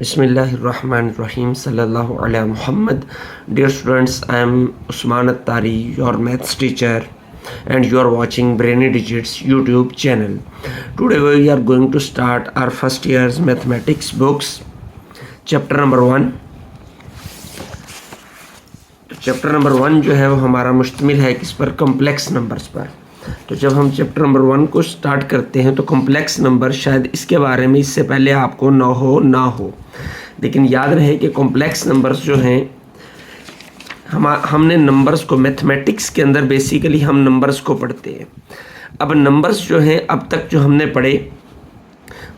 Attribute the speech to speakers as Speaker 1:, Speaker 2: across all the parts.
Speaker 1: Bismillahirrahmanirrahim. Sallallahu ala Muhammad. Dear students, I am Usman Attari, your maths teacher, and you are watching Brainy Digits YouTube channel. Today we are going to start our first year's mathematics books, chapter number 1. Chapter number 1 जो है वो हमारा मुश्तमिल है किस पर, complex numbers पर। तो जब हम चैप्टर नंबर 1 को स्टार्ट करते हैं तो कॉम्प्लेक्स नंबर शायद इसके बारे में इससे पहले आपको ना हो, लेकिन याद रहे कि कॉम्प्लेक्स नंबर्स जो हैं हमने नंबर्स को मैथमेटिक्स के अंदर बेसिकली हम नंबर्स को पढ़ते हैं। अब नंबर्स जो हैं अब तक जो हमने पढ़े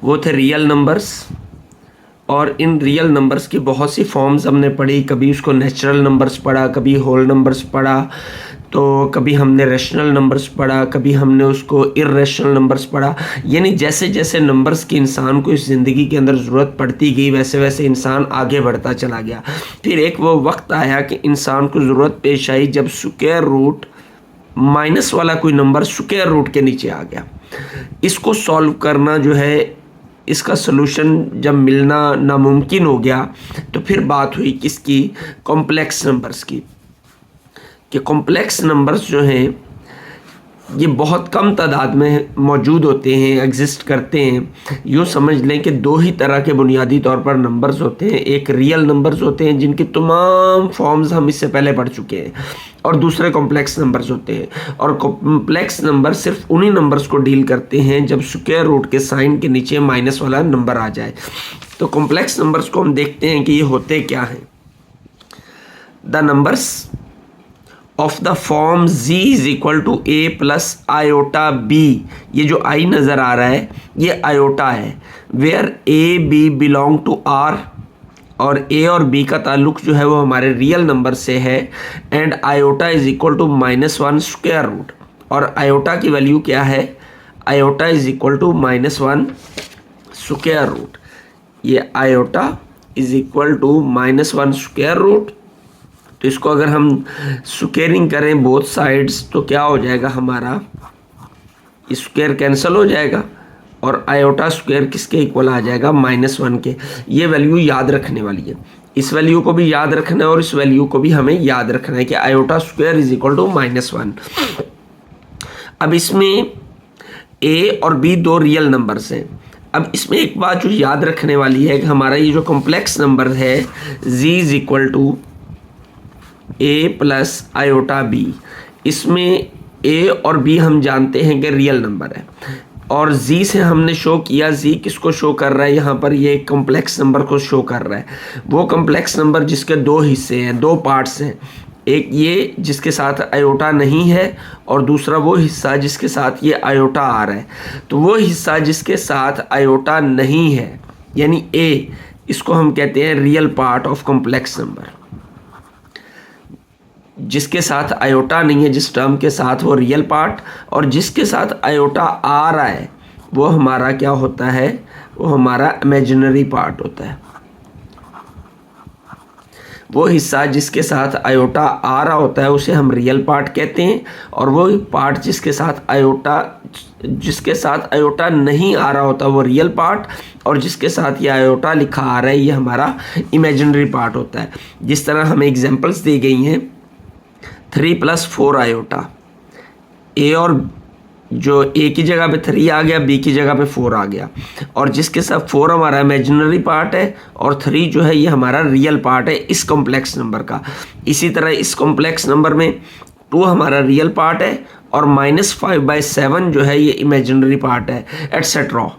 Speaker 1: वो थे रियल नंबर्स, और इन रियल नंबर्स की बहुत सी फॉर्म्स हमने पढ़ी। कभी उसको नेचुरल नंबर्स पढ़ा, कभी होल नंबर्स पढ़ा, तो कभी हमने रैशनल नंबर्स पढ़ा, कभी हमने उसको इर्रेशनल नंबर्स पढ़ा। यानी जैसे जैसे नंबर्स की इंसान को इस ज़िंदगी के अंदर ज़रूरत पड़ती गई वैसे वैसे इंसान आगे बढ़ता चला गया। फिर एक वो वक्त आया कि इंसान को ज़रूरत पेश आई जब स्क्वायर रूट माइनस वाला कोई नंबर स्क्वायर रूट के नीचे आ गया। इसको सॉल्व करना जो है, इसका सलूशन जब मिलना नामुमकिन हो गया, तो फिर बात हुई किसकी, कॉम्प्लेक्स नंबर्स की। कि कॉम्प्लेक्स नंबर्स जो हैं ये बहुत कम तादाद में मौजूद होते हैं, एग्जिस्ट करते हैं। यूँ समझ लें कि दो ही तरह के बुनियादी तौर पर नंबर्स होते हैं। एक रियल नंबर्स होते हैं जिनकी तमाम फॉर्म्स हम इससे पहले पढ़ चुके हैं, और दूसरे कॉम्प्लेक्स नंबर्स होते हैं। और कॉम्प्लेक्स नंबर सिर्फ उन्हीं नंबर्स को डील करते हैं जब स्क्वायर रूट के साइन के नीचे माइनस वाला नंबर आ जाए। तो कॉम्प्लेक्स नंबर्स को हम देखते हैं कि ये होते क्या हैं। The numbers of the form z is equal to a plus iota b, ये जो i नज़र आ रहा है ये आयोटा है, where a b belong to r, और a और b का ताल्लुक जो है वो हमारे रियल नंबर से है। And iota is equal to -1 square root, और आयोटा की वैल्यू क्या है, iota is equal to -1 square root. ये iota is equal to -1 square root. तो इसको अगर हम स्क्वेयरिंग करें बोथ साइड्स तो क्या हो जाएगा, हमारा स्क्वायर कैंसिल हो जाएगा और आयोटा स्क्वायर किसके इक्वल आ जाएगा, -1 के। ये वैल्यू याद रखने वाली है, इस वैल्यू को भी याद रखना है और इस वैल्यू को भी हमें याद रखना है कि iota square is equal to -1। अब इसमें a और b दो रियल नंबर्स हैं। अब इसमें एक बात जो याद रखने वाली है कि हमारा ये जो कॉम्प्लेक्स नंबर है z is equal to a plus iota b, इसमें a और b हम जानते हैं कि रियल नंबर है, और z से हमने शो किया, z किसको शो कर रहा है, यहाँ पर ये कॉम्प्लेक्स नंबर को शो कर रहा है। वो कॉम्प्लेक्स नंबर जिसके दो हिस्से हैं, दो पार्ट्स हैं, एक ये जिसके साथ आयोटा नहीं है और दूसरा वो हिस्सा जिसके साथ ये आयोटा आ रहा है। तो वो हिस्सा जिसके साथ आयोटा नहीं है यानी a, इसको हम कहते हैं real part of complex number. जिसके साथ आयोटा नहीं है, जिस टर्म के साथ, वो रियल पार्ट, और जिसके साथ आयोटा आ रहा है वो हमारा क्या होता है, वो हमारा इमेजिनरी पार्ट होता है। वो हिस्सा जिसके साथ आयोटा आ रहा होता है उसे हम रियल पार्ट कहते हैं, और वो पार्ट जिसके साथ आयोटा नहीं आ रहा होता वो रियल पार्ट, और जिसके साथ ये आयोटा लिखा आ रहा है ये हमारा इमेजिनरी पार्ट होता है। जिस तरह हमें एग्जांपल्स दी गई हैं 3 + 4 आयोटा, a और जो a की जगह पे 3 आ गया, b की जगह पे 4 आ गया, और जिसके साथ 4 हमारा इमेजिनरी पार्ट है और 3 जो है ये हमारा रियल पार्ट है इस कॉम्प्लेक्स नंबर का। इसी तरह इस कॉम्प्लेक्स नंबर में 2 हमारा रियल पार्ट है और -5/7 जो है ये इमेजिनरी पार्ट है, et cetera.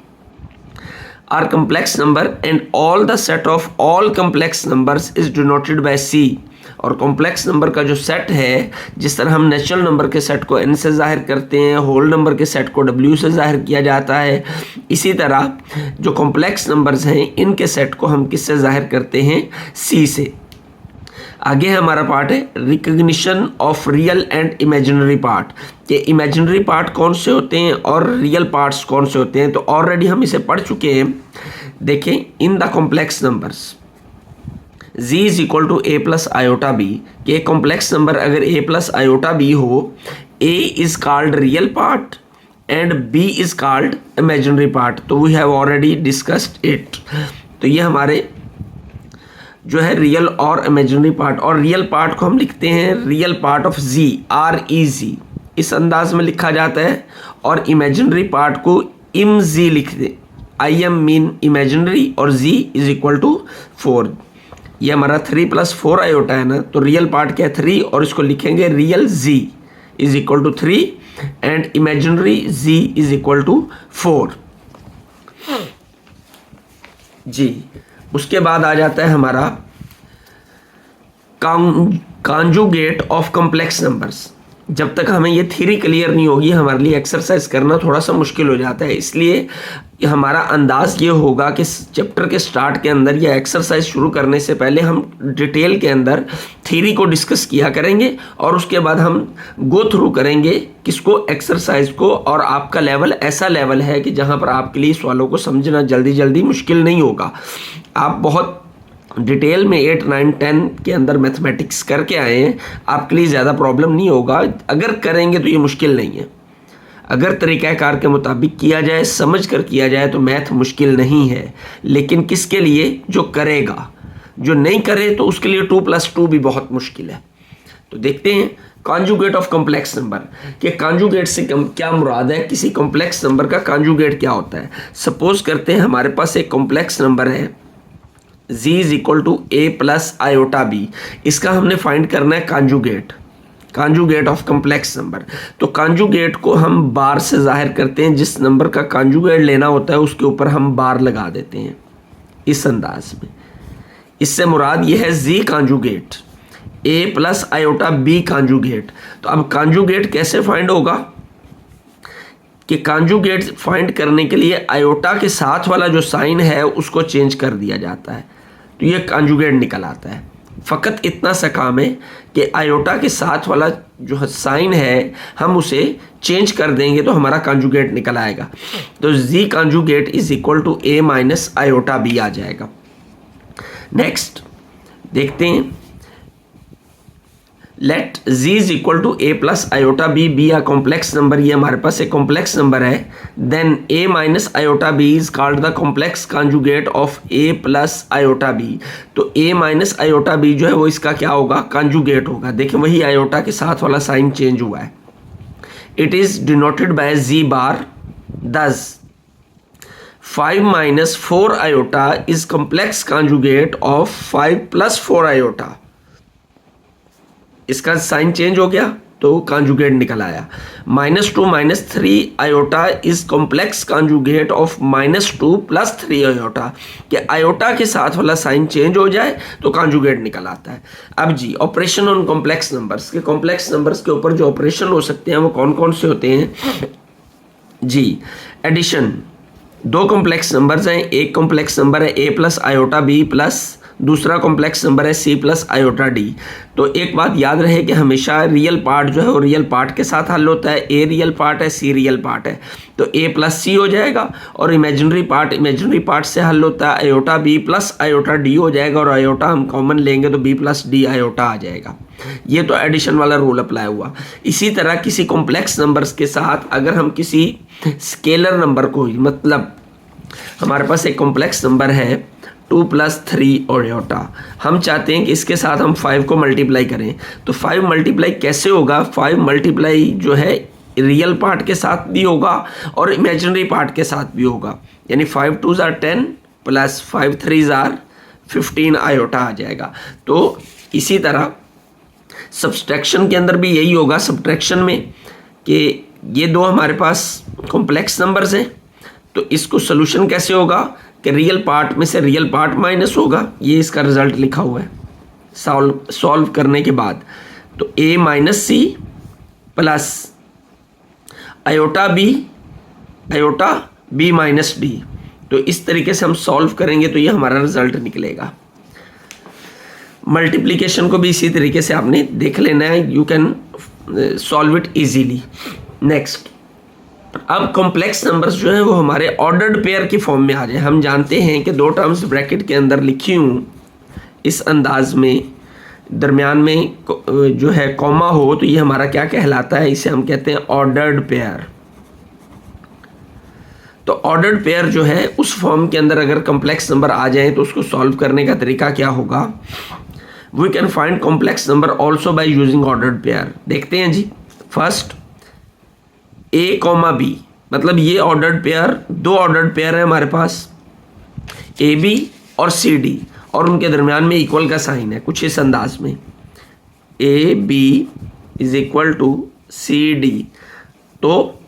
Speaker 1: Are complex number and all the set of all complex numbers is denoted by c। और कॉम्प्लेक्स नंबर का जो सेट है, जिस तरह हम नेचुरल नंबर के सेट को n से जाहिर करते हैं, होल नंबर के सेट को w से जाहिर किया जाता है, इसी तरह जो कॉम्प्लेक्स नंबर्स हैं इनके सेट को हम किससे जाहिर करते हैं, c से। आगे हमारा पार्ट है recognition of real and imaginary part, कि इमेजिनरी पार्ट कौन से होते हैं और रियल पार्ट्स कौन से होते हैं। तो ऑलरेडी हम इसे पढ़ चुके हैं। देखें, in the complex numbers z is equal to a plus iota b, कि एक कॉम्प्लेक्स नंबर अगर a प्लस आयोटा b हो, a is called real part and b is called imaginary part. तो we have already discussed it. तो ये हमारे जो है रियल और इमेजिनरी पार्ट, और रियल पार्ट को हम लिखते हैं real part of z, REZ, इस अंदाज में लिखा जाता है। और इमेजिनरी पार्ट को इम जी लिखते, IM मीन इमेजिनरी और Z इज इक्वल टू 4। ये हमारा 3 + 4 आयोटा है ना, तो रियल पार्ट क्या है 3, और इसको लिखेंगे real Z is equal to 3 and imaginary Z is equal to 4 जी। उसके बाद आ जाता है हमारा कॉन्जुगेट ऑफ कॉम्प्लेक्स नंबर्स। जब तक हमें ये थ्योरी क्लियर नहीं होगी हमारे लिए एक्सरसाइज करना थोड़ा सा मुश्किल हो जाता है। इसलिए हमारा अंदाज ये होगा कि चैप्टर के स्टार्ट के अंदर या एक्सरसाइज शुरू करने से पहले हम डिटेल के अंदर थ्योरी को डिस्कस किया करेंगे और उसके बाद हम गो थ्रू करेंगे किसको, एक्सरसाइज को। और आपका लेवल ऐसा लेवल है कि जहाँ पर आपके लिए सवालों को समझना जल्दी जल्दी मुश्किल नहीं होगा। आप बहुत डिटेल में 8, 9, 10 के अंदर मैथमेटिक्स करके आए हैं, आपके लिए ज़्यादा प्रॉब्लम नहीं होगा। अगर करेंगे तो ये मुश्किल नहीं है। अगर तरीक़ाकार के मुताबिक किया जाए, समझ कर किया जाए तो मैथ मुश्किल नहीं है। लेकिन किसके लिए, जो करेगा। जो नहीं करे तो उसके लिए 2 + 2 भी बहुत मुश्किल है। तो देखते हैं कॉन्जुगेट ऑफ कॉम्प्लेक्स नंबर कि कॉन्जुगेट से क्या मुराद है, किसी कॉम्प्लेक्स नंबर का कॉन्जुगेट क्या होता है। सपोज करते हैं हमारे पास एक कॉम्प्लेक्स नंबर है Z is equal to A + iota B। इसका हमने फाइंड करना है कॉन्जुगेट ऑफ कॉम्प्लेक्स नंबर। तो कॉन्जुगेट को हम बार से जाहिर करते हैं। जिस नंबर का कॉन्जुगेट लेना होता है उसके ऊपर हम बार लगा देते हैं इस अंदाज में। इससे मुराद ये है Z conjugate, A + iota B conjugate. तो अब कॉन्जुगेट कैसे फाइंड होगा कि कॉन्जुगेट फाइंड करने के लिए आयोटा के साथ वाला जो साइन है उसको चेंज कर दिया जाता है, तो ये कॉन्जुगेट निकल आता है। फ़कत इतना सा काम है कि आयोटा के साथ वाला जो साइन है हम उसे चेंज कर देंगे तो हमारा कॉन्जुगेट निकल आएगा। तो Z conjugate is equal to A - iota B आ जाएगा। नेक्स्ट देखते हैं, let Z is equal to A + iota B B आ कॉम्प्लेक्स नंबर। ये हमारे पास एक कॉम्प्लेक्स नंबर है। Then A - iota B is called the complex conjugate of A + iota B। तो A - iota B जो है वो इसका क्या होगा, कॉन्जुगेट होगा। देखिए वही आयोटा के साथ वाला साइन चेंज हुआ है। It is denoted bye Z बार। दस 5 - 4 iota is complex conjugate of 5 + 4 iota। इसका साइन चेंज हो गया तो कॉन्जुगेट निकल आया। -2 - 3 iota is complex conjugate of -2 + 3 iota। कि आयोटा के साथ वाला साइन चेंज हो जाए तो कॉन्जुगेट निकल आता है। अब जी ऑपरेशन ऑन कॉम्प्लेक्स नंबर्स के, कॉम्प्लेक्स नंबर्स के ऊपर जो ऑपरेशन हो सकते हैं वो कौन कौन से होते हैं जी। एडिशन, 2 कॉम्प्लेक्स नंबर्स हैं। एक कॉम्प्लेक्स नंबर है A + iota B प्लस दूसरा कॉम्प्लेक्स नंबर है C + iota D। तो एक बात याद रहे कि हमेशा रियल पार्ट जो है वो रियल पार्ट के साथ हल होता है। A रियल पार्ट है, C रियल पार्ट है, तो A + C हो जाएगा। और इमेजिनरी पार्ट से हल होता है iota B + iota D हो जाएगा। और iota हम कॉमन लेंगे तो B + D iota आ जाएगा। ये तो एडिशन वाला रूल अप्लाई हुआ। इसी तरह किसी कॉम्प्लेक्स नंबर्स के साथ अगर हम किसी स्केलर नंबर को, मतलब हमारे पास एक कॉम्प्लेक्स नंबर है 2 + 3 iota, हम चाहते हैं कि इसके साथ हम 5 को मल्टीप्लाई करें। तो 5 मल्टीप्लाई कैसे होगा, 5 मल्टीप्लाई जो है रियल पार्ट के साथ भी होगा और इमेजिनरी पार्ट के साथ भी होगा। यानी 5 2s are 10 + 5 3s are 15 iota आ जाएगा। तो इसी तरह सब्सट्रैक्शन के अंदर भी यही होगा, सब्ट्रैक्शन में, कि ये दो हमारे पास कॉम्प्लेक्स नंबर्स हैं। तो इसको सोल्यूशन कैसे होगा कि रियल पार्ट में से रियल पार्ट माइनस होगा। ये इसका रिजल्ट लिखा हुआ है सॉल्व करने के बाद। तो A - C plus iota B - D। तो इस तरीके से हम सॉल्व करेंगे तो ये हमारा रिजल्ट निकलेगा। मल्टीप्लिकेशन को भी इसी तरीके से आपने देख लेना है, you can solve it easily. Next, अब कॉम्प्लेक्स नंबर्स जो है वो हमारे ऑर्डर्ड पेयर की फॉर्म में आ जाए। हम जानते हैं कि 2 टर्म्स ब्रैकेट के अंदर लिखी हूँ इस अंदाज में, दरमियान में जो है कॉमा हो, तो ये हमारा क्या कहलाता है, इसे हम कहते हैं ऑर्डर्ड पेयर। तो तो ऑर्डर्ड पेयर जो है उस फॉर्म के अंदर अगर कॉम्प्लेक्स नंबर आ जाए तो उसको सॉल्व करने का तरीका क्या होगा? We can find complex number also by using ordered pair. देखते हैं जी। फर्स्ट ए कॉमा बी, मतलब ये ऑर्डर्ड पेयर, दो ऑर्डर्ड पेयर है हमारे पास, ए बी और सी डी, और उनके दरमियान में इक्वल का साइन है कुछ इस अंदाज में, A B is equal to C D, तो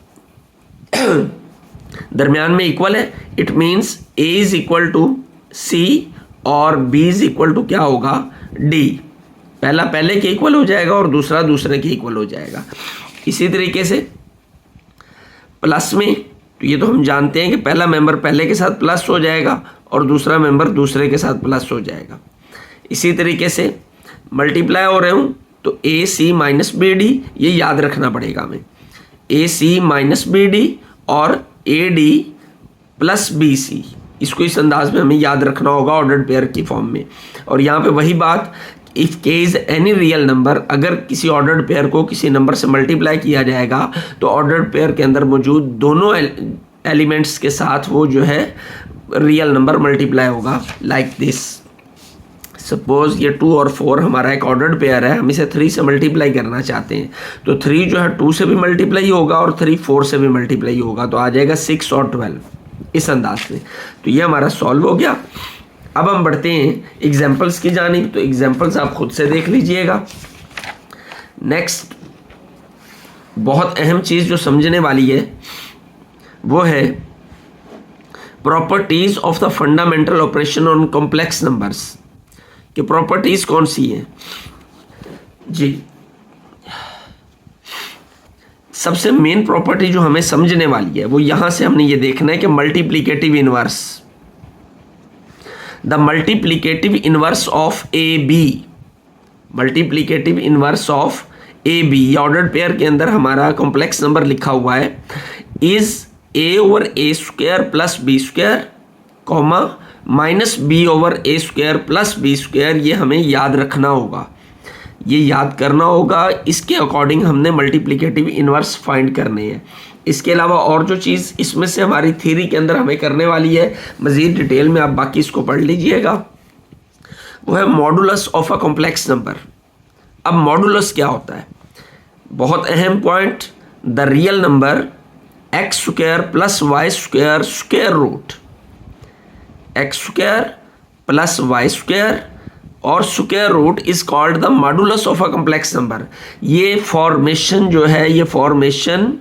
Speaker 1: दरमियान में इक्वल है। It means A is equal to C और बी इज इक्वल टू क्या होगा? डी। पहला पहले के इक्वल हो जाएगा और दूसरा दूसरे के इक्वल हो जाएगा। इसी तरीके से प्लस में, तो ये तो हम जानते हैं कि पहला मेंबर पहले के साथ प्लस हो जाएगा और दूसरा मेंबर दूसरे के साथ प्लस हो जाएगा। इसी तरीके से मल्टीप्लाई हो रहे हूँ तो a c minus b d, ये याद रखना पड़ेगा हमें, a c minus b d और a d plus b c, इसको इस अंदाज में हमें याद रखना होगा ऑर्डर्ड पेयर की फॉर्म में। और यहाँ पे वही बात, इफ़ के इज़ एनी रियल नंबर, अगर किसी ऑर्डर्ड पेयर को किसी नंबर से मल्टीप्लाई किया जाएगा तो ऑर्डर्ड पेयर के अंदर मौजूद दोनों एलिमेंट्स के साथ वो जो है रियल नंबर मल्टीप्लाई होगा, लाइक दिस। सपोज ये 2 और 4 हमारा एक ऑर्डर्ड पेयर है, हम इसे 3 से मल्टीप्लाई करना चाहते हैं, तो 3 जो है 2 से भी मल्टीप्लाई होगा और 3 4 से भी मल्टीप्लाई होगा, तो आ जाएगा 6 और 12 इस अंदाज से। तो ये हमारा सॉल्व हो गया। अब हम बढ़ते हैं एग्जाम्पल्स की जानिब, तो एग्जाम्पल्स आप खुद से देख लीजिएगा। नेक्स्ट बहुत अहम चीज़ जो समझने वाली है वो है properties of the fundamental operation on complex numbers, कि प्रॉपर्टीज कौन सी हैं जी। सबसे मेन प्रॉपर्टी जो हमें समझने वाली है वो यहां से हमने ये देखना है कि multiplicative inverse, the multiplicative inverse of a b, multiplicative inverse of a b, ordered pair के अंदर हमारा कॉम्प्लेक्स नंबर लिखा हुआ है, is a over a square plus b square comma minus b over a square plus b square. ये हमें याद रखना होगा, ये याद करना होगा, इसके अकॉर्डिंग हमने मल्टीप्लिकेटिव इनवर्स फाइंड करने हैं। इसके अलावा और जो चीज़ इसमें से हमारी थ्योरी के अंदर हमें करने वाली है, मज़ीद डिटेल में आप बाकी इसको पढ़ लीजिएगा, वो है modulus of a complex number. अब मॉडुलस क्या होता है? बहुत अहम point, the real number X square plus Y square square root, X square plus Y square और square root is called the modulus of a complex number. ये formation जो है, ये फॉर्मेशन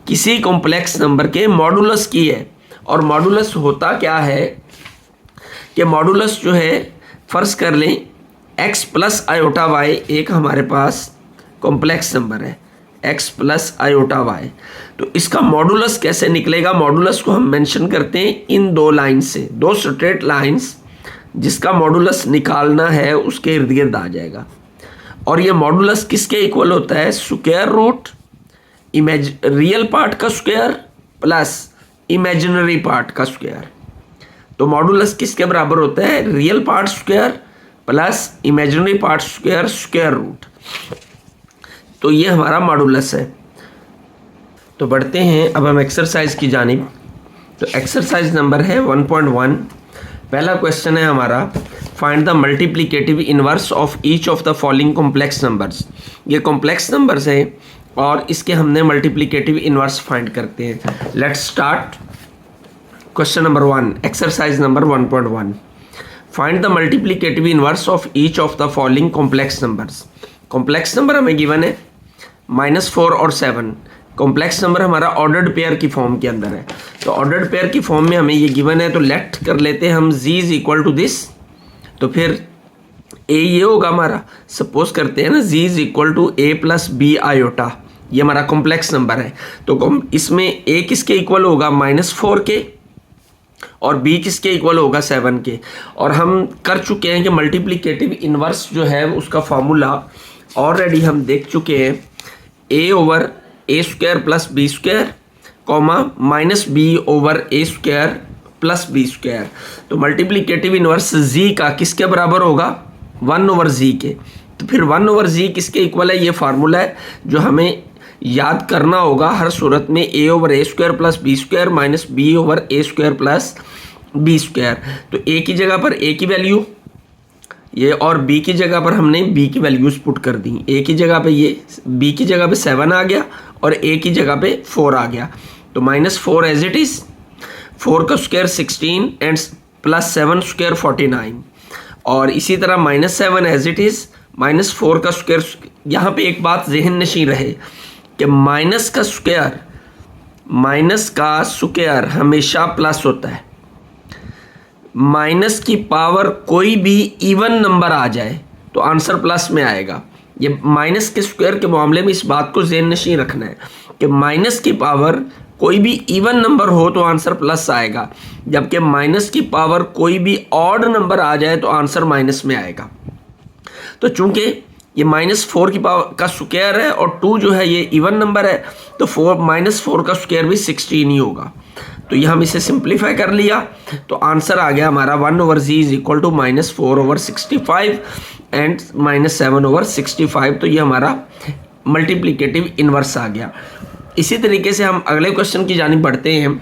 Speaker 1: किसी कॉम्प्लेक्स नंबर के मॉडुलस की है। और मॉडुलस होता क्या है कि मॉडुलस जो है, फर्ज कर लें x प्लस आयोटा वाई एक हमारे पास कॉम्प्लेक्स नंबर है, x प्लस आयोटा वाई, तो इसका मॉडुलस कैसे निकलेगा? मॉडुलस को हम मेंशन करते हैं इन दो लाइन से, दो स्ट्रेट लाइंस, जिसका मॉडुलस निकालना है उसके इर्द गिर्द आ जाएगा। और ये मॉडुलस किसके इक्वल होता है? स्क्वायर रूट रियल पार्ट का स्क्वायर प्लस इमेजिनरी पार्ट का स्क्वायर। तो मॉडुलस किसके बराबर होता है? Real part square plus imaginary part square square root. तो ये हमारा मॉडुलस है। तो बढ़ते हैं अब हम एक्सरसाइज की जानिब। तो एक्सरसाइज नंबर है 1.1। पहला क्वेश्चन है हमारा, find the multiplicative inverse of each of the following complex numbers. ये कॉम्प्लेक्स नंबर्स हैं और इसके हमने मल्टीप्लिकेटिव इनवर्स फाइंड करते हैं। Let's start question number 1, exercise number 1.1। Find the multiplicative inverse of each of the following complex numbers. Complex number हमें given है -4 और 7। कॉम्प्लेक्स नंबर हमारा ऑर्डर्ड पेयर की फॉर्म के अंदर है। तो ऑर्डर्ड पेयर की फॉर्म में हमें ये गिवन है, तो लेट कर लेते हैं हम z is equal to this. तो फिर a ये होगा हमारा, सपोज करते हैं ना z is equal to a plus b iota, ये हमारा कॉम्प्लेक्स नंबर है। तो इसमें a किसके इक्वल होगा? -4 के, और b किसके इक्वल होगा? 7 के। और हम कर चुके हैं कि मल्टीप्लिकेटिव इनवर्स जो है उसका फार्मूला ऑलरेडी हम देख चुके हैं, a over a square plus b square comma minus b over a square plus b square. तो मल्टीप्लिकेटिव इनवर्स z का किसके बराबर होगा? 1 ओवर z के। तो फिर 1 ओवर z किसके इक्वल है? ये फार्मूला है जो हमें याद करना होगा हर सूरत में a over a square plus b square minus b over a square plus b square. तो a की जगह पर a की वैल्यू ये और b की जगह पर हमने b की वैल्यूज पुट कर दी। a की जगह पे ये, b की जगह पे 7 आ गया और a की जगह पे 4 आ गया। तो -4 एज इट इज़, 4 का स्क्वायर 16 एंड प्लस 7 स्क्वायर 49। और इसी तरह -7 एज इट इज़, -4 का स्क्वायर। यहाँ पे एक बात जहन नशीं रहे कि माइनस का स्क्वायर हमेशा प्लस होता है। माइनस की पावर कोई भी इवन नंबर आ जाए तो आंसर प्लस में आएगा। ये माइनस के स्क्वायर के मामले में इस बात को ज़हन नशीं रखना है कि माइनस की पावर कोई भी इवन नंबर हो तो आंसर प्लस आएगा, जबकि माइनस की पावर कोई भी ऑड नंबर आ जाए तो आंसर माइनस में आएगा। तो चूंकि ये -4 की पावर का स्क्वायर है और 2 जो है ये इवन नंबर है, तो -4 का स्क्वायर भी 16 ही होगा। तो ये हम इसे सिंप्लीफाई कर लिया तो आंसर आ गया हमारा 1/z is equal to -4/65 and -7/65। तो ये हमारा मल्टीप्लिकेटिव इन्वर्स आ गया। इसी तरीके से हम अगले क्वेश्चन की जानिब बढ़ते हैं।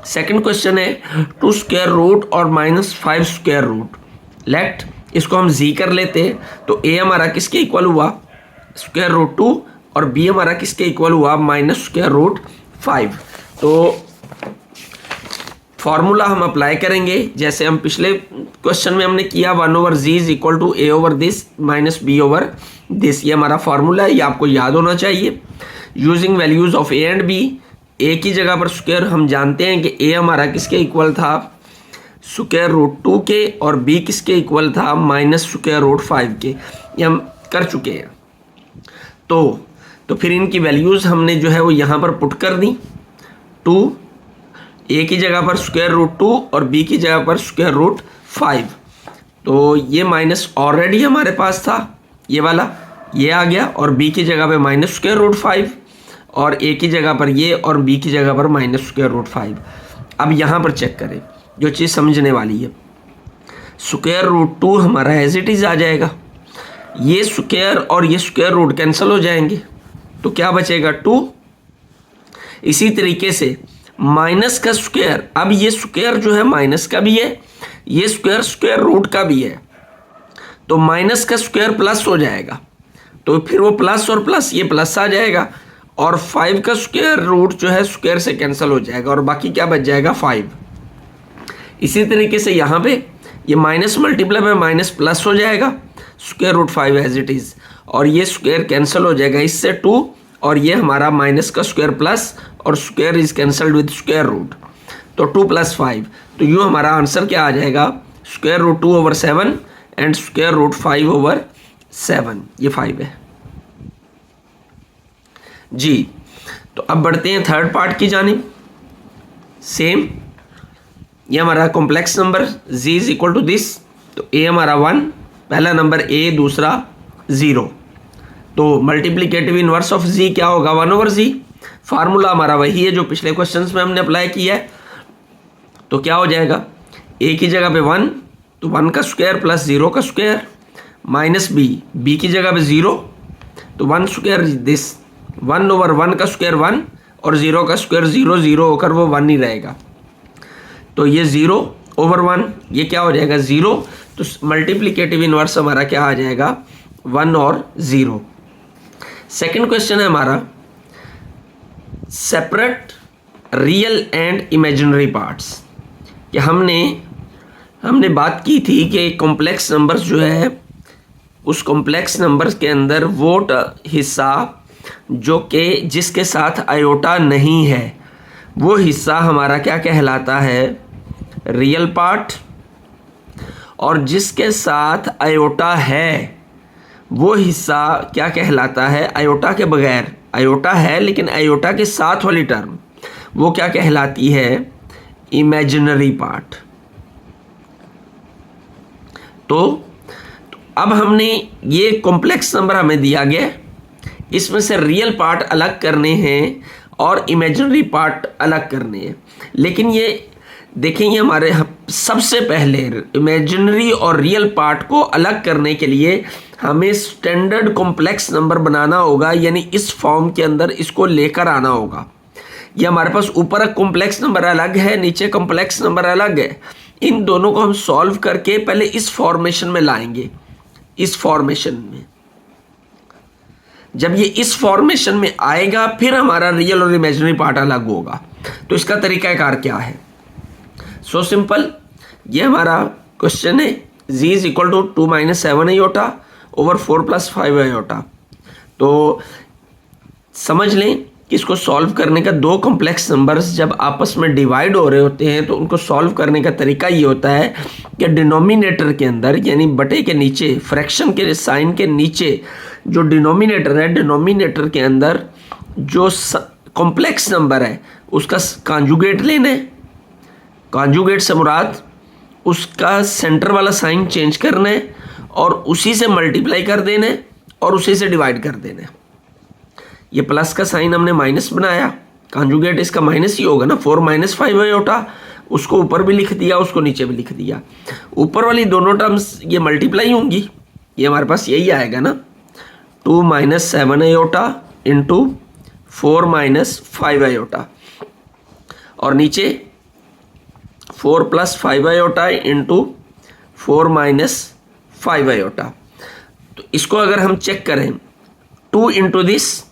Speaker 1: सेकंड क्वेश्चन है 2 स्क्वायर रूट और -5 स्क्वायर रूट। लेट इसको हम z कर लेते हैं। तो a हमारा किसके इक्वल हुआ, स्क्वायर रूट 2, और b हमारा किसके इक्वल हुआ, -√5। तो फॉर्मूला हम अप्लाई करेंगे जैसे हम पिछले क्वेश्चन में हमने किया, 1/z is equal to a over this minus b over this. ये हमारा फॉर्मूला है, ये आपको याद होना चाहिए। Using values of a and b, a की जगह पर स्क्वायर हम जानते हैं कि a हमारा किसके इक्वल था, √2 के, और b किसके इक्वल था, -√5 के। ये हम कर चुके हैं। तो फिर इनकी वैल्यूज़ हमने जो है वो यहाँ पर पुट कर दी। 2 a की जगह पर √2 और b की जगह पर √5। तो ये माइनस ऑलरेडी हमारे पास था, ये वाला ये आ गया, और b की जगह पे -√5 और a की जगह पर ये और b की जगह पर -√5। अब यहाँ पर चेक करें जो चीज़ समझने वाली है, √2 हमारा एज इट इज़ आ जाएगा। ये स्क्वायर और ये स्क्वायर रूट कैंसिल हो जाएंगे तो क्या बचेगा, 2। इसी तरीके से माइनस का स्क्वायर, अब ये स्क्वायर जो है माइनस का भी है, ये स्क्वायर स्क्वायर रूट का भी है, तो माइनस का स्क्वायर प्लस हो जाएगा, तो फिर वो प्लस और प्लस ये प्लस आ जाएगा, और 5 का स्क्वायर रूट जो है स्क्वायर से कैंसिल हो जाएगा और बाकी क्या बच जाएगा, 5। इसी तरीके से यहाँ पे ये माइनस मल्टीप्लाई में माइनस प्लस हो जाएगा, √5 एज इट इज़, और ये स्क्वायर कैंसिल हो जाएगा इससे 2, और ये हमारा माइनस का स्क्वायर प्लस और square is cancelled with square root, तो 2 + 5। तो यूँ हमारा आंसर क्या आ जाएगा, √2/7 एंड √5/7। ये 5 है जी। तो अब बढ़ते हैं थर्ड पार्ट की जानिब। सेम, ये हमारा complex number z is equal to this. तो a हमारा 1, पहला नंबर a, दूसरा 0। तो मल्टीप्लिकेटिव इनवर्स ऑफ z क्या होगा, 1/z। फार्मूला हमारा वही है जो पिछले क्वेश्चंस में हमने अप्लाई किया है। तो क्या हो जाएगा, a की जगह पे 1, तो 1 का स्क्वायर प्लस 0 का स्क्वायर, माइनस b की जगह पे 0, तो 1 स्क्वायर दिस, 1/1 का स्क्वायर 1 और 0 का स्क्वायर 0 होकर वो 1 ही रहेगा। तो ये 0/1, ये क्या हो जाएगा, 0। तो मल्टीप्लिकेटिव इनवर्स हमारा क्या आ जाएगा, 1 और 0। सेकंड क्वेश्चन है हमारा, separate real and imaginary parts. कि हमने बात की थी कि कॉम्प्लेक्स नंबर्स जो है, उस कॉम्प्लेक्स नंबर्स के अंदर वो हिस्सा जो कि जिसके साथ आयोटा नहीं है, वो हिस्सा हमारा क्या कहलाता है, रियल पार्ट, और जिसके साथ आयोटा है वो हिस्सा क्या कहलाता है, आयोटा के बगैर, आयोटा है लेकिन आयोटा के साथ वाली टर्म वो क्या कहलाती है, इमेजिनरी पार्ट। तो अब हमने ये कॉम्प्लेक्स नंबर हमें दिया गया, इसमें से रियल पार्ट अलग करने हैं और इमेजिनरी पार्ट अलग करने हैं। लेकिन ये देखें, ये हमारे सबसे पहले इमेजिनरी और रियल पार्ट को अलग करने के लिए हमें स्टैंडर्ड कॉम्प्लेक्स नंबर बनाना होगा, यानी इस फॉर्म के अंदर इसको लेकर आना होगा। ये हमारे पास ऊपर कॉम्प्लेक्स नंबर अलग है, नीचे कॉम्प्लेक्स नंबर अलग है। इन दोनों को हम सॉल्व करके पहले इस फॉर्मेशन में लाएंगे। इस फॉर्मेशन में जब ये इस फॉर्मेशन में आएगा फिर हमारा रियल और इमेजिनरी पार्ट अलग होगा। तो इसका तरीकाकार क्या है? सो सिंपल, ये हमारा क्वेश्चन है z is equal to 2 - 7 iota over 4 + 5 iota. तो समझ लें कि इसको सॉल्व करने का दो कॉम्प्लेक्स नंबर्स जब आपस में डिवाइड हो रहे होते हैं तो उनको सॉल्व करने का तरीका ये होता है कि डिनोमिनेटर के अंदर, यानी बटे के नीचे, फ्रैक्शन के साइन के नीचे जो डिनोमिनेटर है, डिनोमिनेटर के अंदर जो कॉम्प्लेक्स नंबर है उसका कॉन्जुगेट लेना है। कॉन्जुगेट से मुराद उसका सेंटर वाला साइन चेंज करना है और उसी से मल्टीप्लाई कर देना है और उसी से डिवाइड कर देना है। ये प्लस का साइन हमने माइनस बनाया, कॉन्जुगेट इसका माइनस ही होगा ना, 4 - 5 आयोटा। उसको ऊपर भी लिख दिया, उसको नीचे भी लिख दिया। ऊपर वाली दोनों टर्म्स ये मल्टीप्लाई होंगी, ये हमारे पास यही आएगा ना, 2 - 7 आयोटा इंटू 4 - 5 आयोटा, और नीचे 4 + 5 आयोटा इंटू 4 - 5 आयोटा। तो इसको अगर हम चेक करें, 2 इंटू दिस,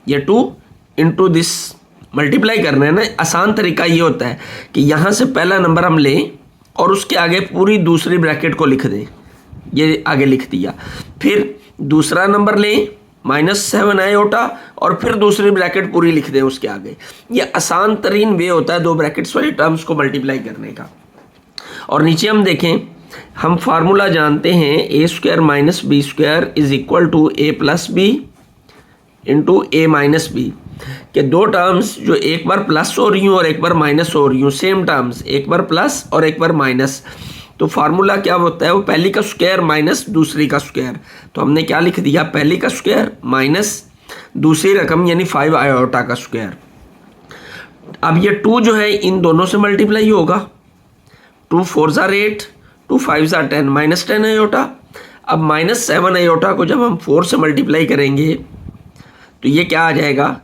Speaker 1: ये 2 इंटू दिस मल्टीप्लाई करना है ना। आसान तरीका ये होता है कि यहाँ से पहला नंबर हम लें और उसके आगे पूरी दूसरी ब्रैकेट को लिख दें, ये आगे लिख दिया। फिर दूसरा नंबर लें -7 आयोटा और फिर दूसरी ब्रैकेट पूरी लिख दें उसके आगे। ये आसान तरीन वे होता है दो ब्रैकेट्स वाली टर्म्स को मल्टीप्लाई करने का। और नीचे हम देखें, हम फार्मूला जानते हैं a² - b² is equal to a + b into a - b, के दो टर्म्स जो एक बार प्लस हो रही हूँ और एक बार माइनस हो रही हूँ, सेम टर्म्स, एक बार प्लस और एक बार माइनस। तो फार्मूला क्या होता है, वो पहली का स्क्वायर माइनस दूसरी का स्क्वायर। तो हमने क्या लिख दिया, पहली का स्क्वायर माइनस दूसरी रकम यानी 5 आयोटा का स्क्वायर। अब ये 2 जो है इन दोनों से मल्टीप्लाई होगा, 2 × 4 = 8, 2 × 5 = 10, -10 आयोटा। अब -7 आयोटा को जब हम 4 से मल्टीप्लाई करेंगे तो ये क्या आ जाएगा,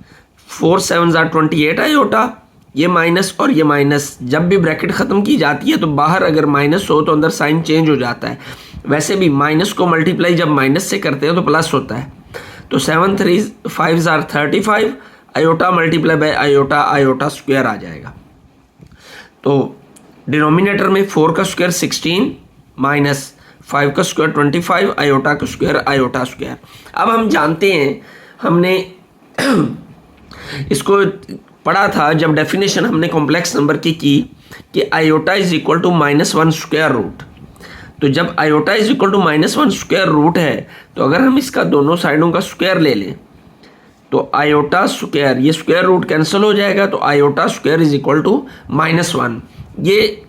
Speaker 1: 4 × 7 = 28 आयोटा। ये माइनस और ये माइनस, जब भी ब्रैकेट ख़त्म की जाती है तो बाहर अगर माइनस हो तो अंदर साइन चेंज हो जाता है। वैसे भी माइनस को मल्टीप्लाई जब माइनस से करते हैं तो प्लस होता है। तो 7 × 3 = 5 = 35 iota multiply by iota, iota square आ जाएगा। तो डिनोमिनेटर में 4 का स्क्वायर 16 माइनस 5 का स्क्वायर 25, आयोटा का स्क्वायर, आयोटा स्क्वायर। अब हम जानते हैं, हमने इसको पढ़ा था जब डेफिनेशन हमने कॉम्प्लेक्स नंबर की कि iota is equal to -1 square root. तो जब iota is equal to -1 square root है तो अगर हम इसका दोनों साइडों का स्क्वायर ले लें तो आयोटा स्क्वायर, ये स्क्वायर रूट कैंसिल हो जाएगा, तो iota square is equal to -1। ये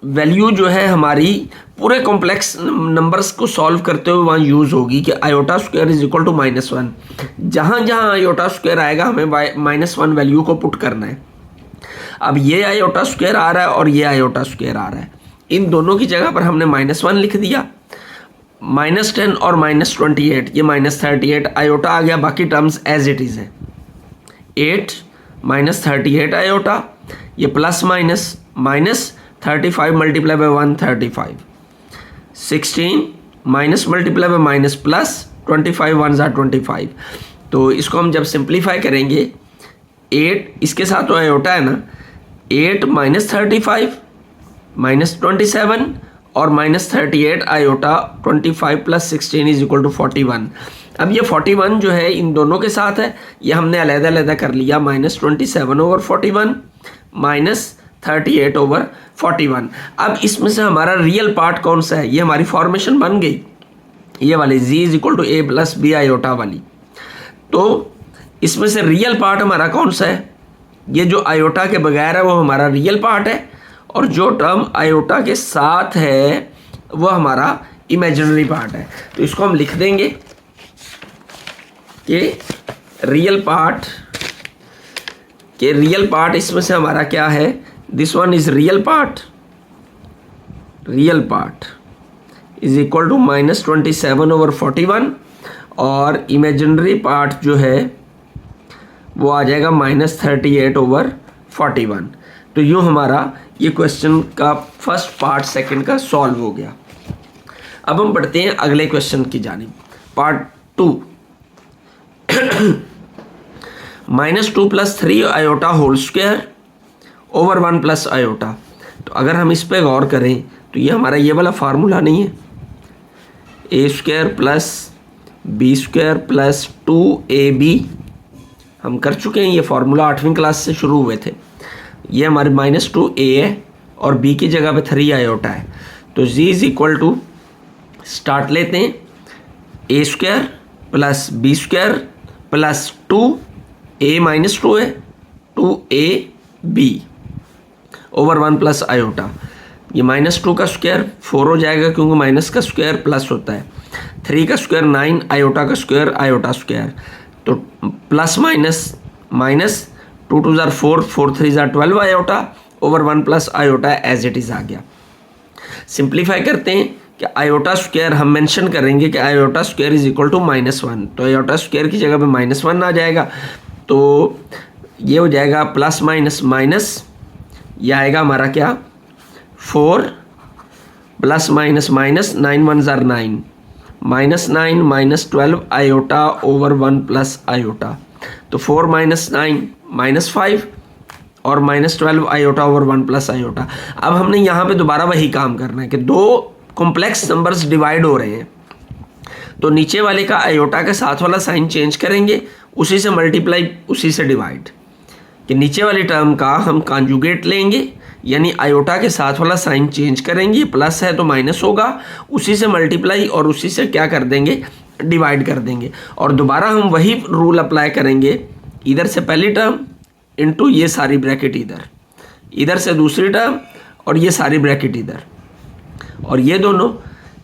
Speaker 1: वैल्यू जो है हमारी पूरे कॉम्प्लेक्स नंबर्स को सॉल्व करते हुए वहाँ यूज़ होगी कि iota square is equal to -1। जहाँ जहाँ आयोटा स्क्वायर आएगा हमें -1 वैल्यू को पुट करना है। अब ये आयोटा स्क्वायर आ रहा है और ये आयोटा स्क्वायर आ रहा है, इन दोनों की जगह पर हमने -1 लिख दिया। -10 और -28, ये -38 आयोटा आ गया, बाकी टर्म्स एज इट इज़ है। 8 - 38 आयोटा, ये plus minus -35 multiply by 135, 16 minus multiply by minus plus 25 1 = 25। तो इसको हम जब सिंप्लीफाई करेंगे, 8 इसके साथ तो आयोटा है ना, 8 - 35 -27 और -38 आयोटा, 25 + 16 = 41। अब ये 41 जो है इन दोनों के साथ है, ये हमने अलग-अलग कर लिया, -27/41 -38/41। अब इसमें से हमारा रियल पार्ट कौन सा है, ये हमारी फॉर्मेशन बन गई, ये वाली z = a + b आयोटा वाली। तो इसमें से रियल पार्ट हमारा कौन सा है, ये जो आयोटा के बगैर है वो हमारा रियल पार्ट है, और जो टर्म आयोटा के साथ है वो हमारा इमेजिनरी पार्ट है। तो इसको हम लिख देंगे कि रियल पार्ट इसमें से हमारा क्या है, this one is real part real part is equal to -27/41 और इमेजिनरी पार्ट जो है वो आ जाएगा -38/41। तो यूँ हमारा ये क्वेश्चन का फर्स्ट पार्ट सेकंड का सॉल्व हो गया। अब हम पढ़ते हैं अगले क्वेश्चन की जानिब, part 2। -2 + 3 iota whole square over 1 + iota. तो अगर हम इस पे गौर करें तो ये हमारा ये वाला फार्मूला नहीं है, a² + b² + 2ab हम कर चुके हैं, ये फार्मूला 8वीं क्लास से शुरू हुए थे। ये हमारे -2a है और b की जगह पे 3 आयोटा है। तो z is equal to start लेते हैं a² + b² + 2a -2 है 2ab ओवर 1 + आयोटा। ये -2 का स्क्वायर 4 हो जाएगा क्योंकि माइनस का स्क्वायर प्लस होता है, 3 का स्क्वायर 9, आयोटा का स्क्वायर आयोटा स्क्वायर। तो plus minus 2 × 2 = 4, 4 × 3 = 12 iota over 1 + iota as it is आ गया। सिंप्लीफाई करते हैं कि आयोटा स्क्वायर हम मेंशन करेंगे कि iota square is equal to -1, तो आयोटा स्क्वायर की जगह पे -1 आ जाएगा। तो ये हो जाएगा प्लस माइनस ये आएगा हमारा क्या 4 plus minus 9 1 = 9 -9 -12 iota over 1 + iota. तो 4 - 9 -5 और -12 आयोटा ओवर 1 + आयोटा। अब हमने यहाँ पे दोबारा वही काम करना है कि दो कॉम्प्लेक्स नंबर्स डिवाइड हो रहे हैं, तो नीचे वाले का आयोटा के साथ वाला साइन चेंज करेंगे, उसी से मल्टीप्लाई उसी से डिवाइड, कि नीचे वाली टर्म का हम कॉन्जुगेट लेंगे, यानी आयोटा के साथ वाला साइन चेंज करेंगे, प्लस है तो माइनस होगा, उसी से मल्टीप्लाई और उसी से क्या कर देंगे डिवाइड कर देंगे। और दोबारा हम वही रूल अप्लाई करेंगे, इधर से पहली टर्म इनटू ये सारी ब्रैकेट इधर से दूसरी टर्म और ये सारी ब्रैकेट इधर, और ये दोनों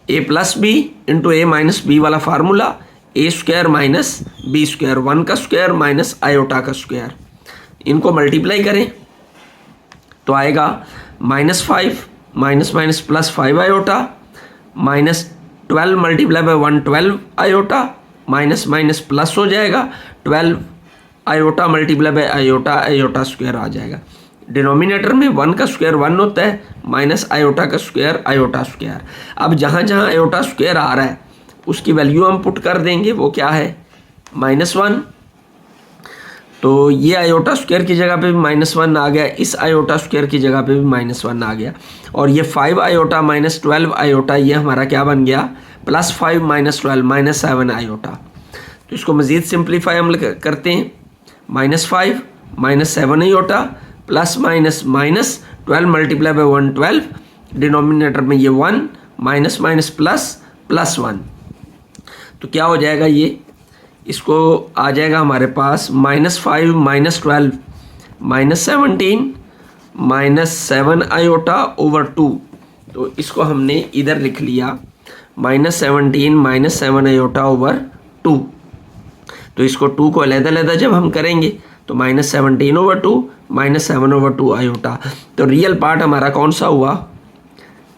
Speaker 1: a + b into a - b वाला फार्मूला, a² - b², 1 का स्क्वायर माइनस आयोटा का स्क्वायर, इनको मल्टीप्लाई करें तो आएगा -5 minus plus 5 iota -12 × 1 12 iota minus plus हो जाएगा 12 आयोटा × आयोटा स्क्वायर आ जाएगा। डिनोमिनेटर में 1 का स्क्वायर 1 होता है माइनस आयोटा का स्क्वायर आयोटा स्क्वायर। अब जहाँ जहाँ आयोटा स्क्वायर आ रहा है उसकी वैल्यू हम पुट कर देंगे, वो क्या है -1। तो ये आयोटा स्क्वायर की जगह पे भी -1 आ गया, इस आयोटा स्क्वायर की जगह पे भी -1 आ गया, और ये 5 आयोटा -12 आयोटा ये हमारा क्या बन गया +5 - 12 -7 आयोटा। तो इसको मज़ीद सिंप्लीफाई हम करते हैं, -5 -7 आयोटा प्लस माइनस 12 × 1 12, डिनोमिनेटर में ये 1 माइनस प्लस 1, तो क्या हो जाएगा ये, इसको आ जाएगा हमारे पास -5 -12 -17 -7 आयोटा ओवर 2। तो इसको हमने इधर लिख लिया -17 -7 आयोटा ओवर 2। तो इसको 2 को अलग-अलग जब हम करेंगे तो -17/2 -7/2 आयोटा। तो रियल पार्ट हमारा कौन सा हुआ,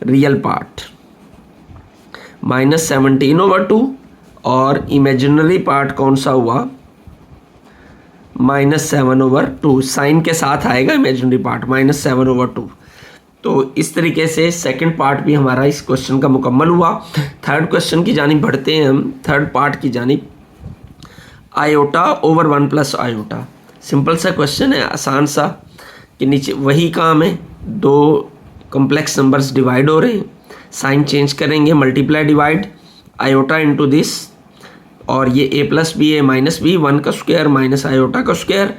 Speaker 1: रियल पार्ट -17/2, और इमेजिनरी पार्ट कौन सा हुआ -7/2। साइन के साथ आएगा इमेजिनरी पार्ट -7/2। तो इस तरीके से सेकंड पार्ट भी हमारा इस क्वेश्चन का मुकम्मल हुआ। थर्ड क्वेश्चन की जानिब बढ़ते हैं हम, थर्ड पार्ट की जानिब, आयोटा ओवर 1 + आयोटा। सिंपल सा क्वेश्चन है, आसान सा, कि नीचे वही काम है, दो कॉम्प्लेक्स नंबर्स डिवाइड हो रहे हैं, साइन चेंज करेंगे, multiply divide, iota into this, और ये a + b a - b 1 का स्क्वायर माइनस आयोटा का स्क्वायर।